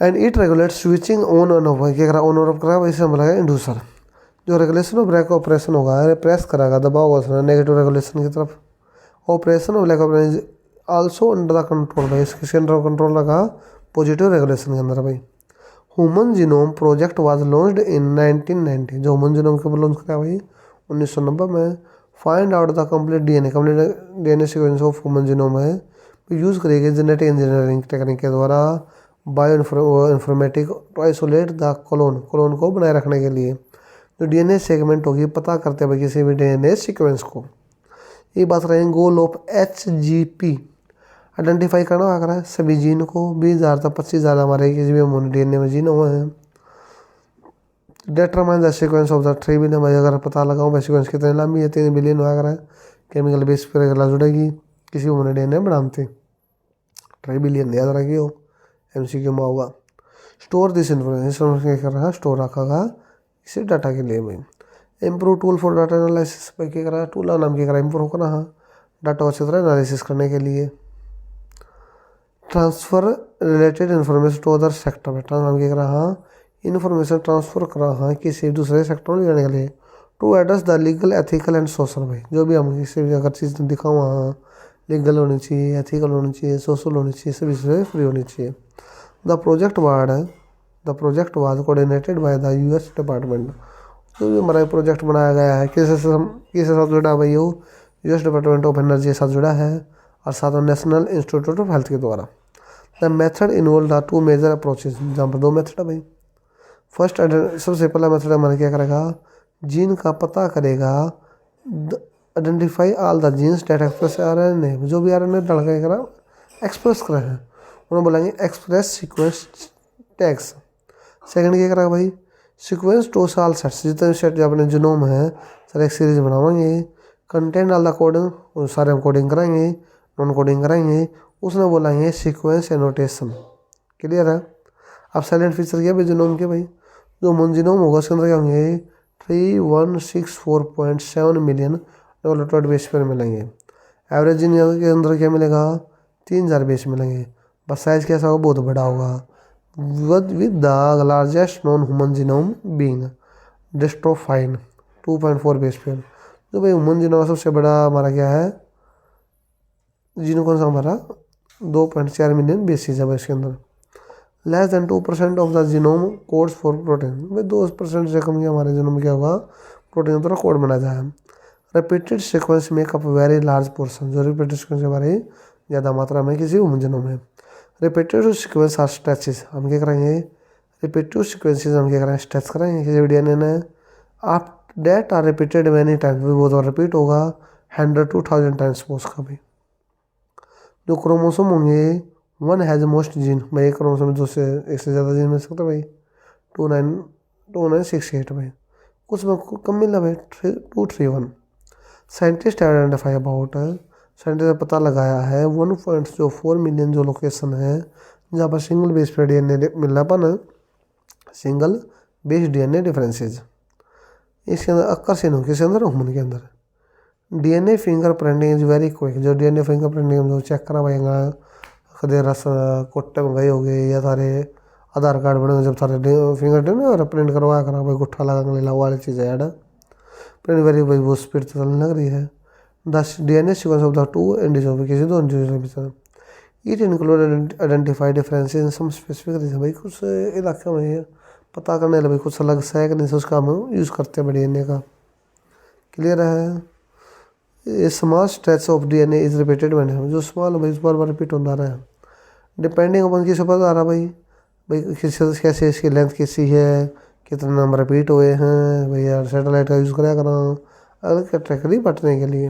And it regulate switching on end of, क्या करा, ऑन और ऑफ करा, वैसे हम लगा इंड्यूसर, जो रेगुलेशन ऑफ ब्रेक ऑपरेशन होगा, प्रेस कराएगा, दबाव होगा नेगेटिव रेगुलेशन की तरफ। Operation of brake operation also under the control भाई, किसके अंडर कंट्रोल लगा, पॉजिटिव रेगुलेशन के अंदर भाई। Human genome project was launched in 1990, जो ह्यूमन जीनोम के लॉन्च करा भाई 1990 में। Find out the complete DNA sequence of human genome है, यूज़ करेगी जेनेटिक इंजीनियरिंग टेक्निक के द्वारा, bio informatic to isolate the clone को बनाए रखने के लिए। जो डीएनए सेगमेंट होगी पता करते हुए किसी भी डीएनए सीक्वेंस को, ये बात करेंगे गोल ऑफ HGP आइडेंटिफाई करना आ रहा है सभी जीन को 20,000 तक 25,000 हमारे किसी भी DNA में जीन हुए हैं। Determine the sequence of the 3 billion, भाई अगर पता लगाऊँ भाई सीक्वेंस कितने लंबी है 3 बिलियन आ रहा है केमिकल बेस पर गला जुड़ेगी किसी भी DNA बनाते 3 बिलियन याद रखियो MCQ में होगा। स्टोर दिस इन्फॉर्मेशन क्या कर रहा है स्टोर रखा इसे डाटा के लिए भाई। Improve tool for data analysis भाई क्या करा टूल नाम क्या करा इम्प्रूव करना है डाटा अच्छी तरह एनालिसिस करने के लिए। Transfer related information to other sector में ट्रांसफर क्या करा हाँ इन्फॉर्मेशन ट्रांसफ़र करा हाँ किसी दूसरे सेक्टर में जाने के लिए to address the legal ethical and social भाई जो भी हम किसी भी अगर चीज़ दिखाऊँ हाँ लीगल होनी चाहिए एथिकल होनी चाहिए सोशल होनी चाहिए सभी से फ्री होनी चाहिए। The project was coordinated by the US department जो भी हमारा प्रोजेक्ट बनाया गया है किसके साथ जुड़ा भाई वो US डिपार्टमेंट ऑफ एनर्जी के साथ जुड़ा है और साथ में नेशनल इंस्टीट्यूट ऑफ हेल्थ के द्वारा। The method involve the 2 major approaches जहाँ पर 2 मेथड है भाई। फर्स्ट सबसे पहला मेथड हमारा क्या करेगा जीन का पता करेगा identify all the genes that express RNA जो भी RNA लड़का करा एक्सप्रेस कर रहे हैं उन्हें बोलेंगे एक्सप्रेस सीक्वेंस टैग्स। सेकंड क्या करेगा भाई सीक्वेंस टू साल सेट्स जितने सेट जो अपने जीनोम है सर एक सीरीज बनावाएंगे कंटेंट ऑल द कोडिंग सारे हम कोडिंग कराएंगे नॉन कोडिंग कराएंगे उसने बोलेंगे सीक्वेंस एनोटेशन। क्लियर है। अब साइलेंट फीचर क्या भाई जीनोम के भाई जो मोन जीनोम होगा उसके अंदर क्या होंगे 3164.7 मिलियन डॉलर बेस पर मिलेंगे। एवरेज जीन के अंदर क्या मिलेगा 3,000 बेस मिलेंगे बस साइज कैसा होगा बहुत बड़ा होगा with the largest non human genome being dystrophin 2.4 base pair जो भाई ह्यूमन जीनोम सबसे बड़ा हमारा क्या है जीनो कौन सा हमारा 2.4 मिलियन बेसिस है इसके अंदर। Less than 2% of the genome codes for protein भाई 2% से कम हमारे जीनोम में क्या होगा प्रोटीन द्वारा कोड बनाया जाए। Repeated sequence makeup very large portion जो रिपीटेड सीक्वेंस हमारे ज़्यादा मात्रा में किसी ह्यूमन जीनोम में। रिपीटेड सीक्वेंस आर स्ट्रेचेस हम क्या करेंगे रिपीटेड सीक्वेंसेस हम क्या करेंगे स्ट्रेच करेंगे किसी भी DNA ने आप that are repeated many times भी वो तो रिपीट होगा 100 to 1000 टाइम्स उसका भी। जो क्रोमोसोम होंगे 1 हैज़ मोस्ट जीन भाई एक क्रोमोसोम में 2 से 1 से ज़्यादा जीन मिल सकता है भाई 2968 भाई उसमें कम मिला भाई 231। साइंटिस्ट आइडेंटिफाई अबाउट साइंटिस्ट ने पता लगाया है 1.4 मिलियन जो लोकेशन है जहाँ पर सिंगल बेस पे DNA मिलना पाना सिंगल बेस DNA डिफरेंसेज इसके अंदर अक्कर हो किसके अंदर ह्यूमन के अंदर। DNA finger printing is very quick जो DNA फिंगर प्रिंटिंग हम जो चेक करवाएंगे कदे रस कोट्टे में गए हो गए या सारे आधार कार्ड बने जब सारे फिंगर प्रिंट करवाया करा भाई गुट्ठा लगा ले वाली चीज़ है यार प्रिंट वेरी भाई वो स्पीड तो चलने लग रही है। The DNA sequence of the 2 individual किसी 2 इंडिविजुअल के साथ it include identify differences in some specific region भाई कुछ इलाके में पता करने लगे भाई कुछ अलग सा है कि नहीं उसका हम यूज़ करते हैं DNA का। क्लियर है। Small stretch of DNA is repeated मैंने जो स्मॉल भाई बार बार रिपीट होता रहा है डिपेंडिंग अपन किस ऊपर आ रहा भाई किस कैसे इसकी लेंथ कैसी है कितने नंबर रिपीट हुए हैं भाई यार सैटेलाइट का यूज़ कराया करा अलग कैटेगरी बटने के लिए।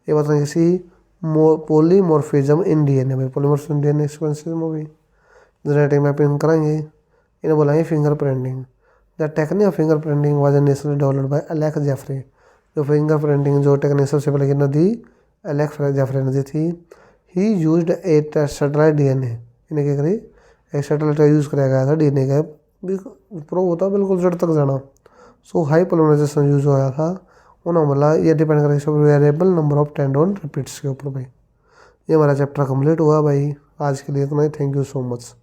ये बताएं किसी पोलीमॉर्फिज्म इन DNA भाई पोलीमॉर्फिज्म DNA सीक्वेंसेस में भी जेनेटिक मैपिंग कराएंगे इन्हें बोलेंगे finger printing. The technique of finger printing was initially developed by Alex Jeffrey जो फिंगर प्रिंटिंग जो टेक्निक सबसे पहले किसने दी एलेक्स जेफरी ने दी थी। He used a satellite DNA इन्हें क्या करी एक सैटेलाइट का यूज़ कराया गया था DNA का प्रूव होता बिल्कुल जड़ तक जाना सो हाई पोलराइजेशन यूज होया था उन्होंने बोला ये डिपेंड करेगा variable number of tendon repeats के ऊपर भाई। ये हमारा चैप्टर कंप्लीट हुआ भाई आज के लिए इतना ही। Thank you so much.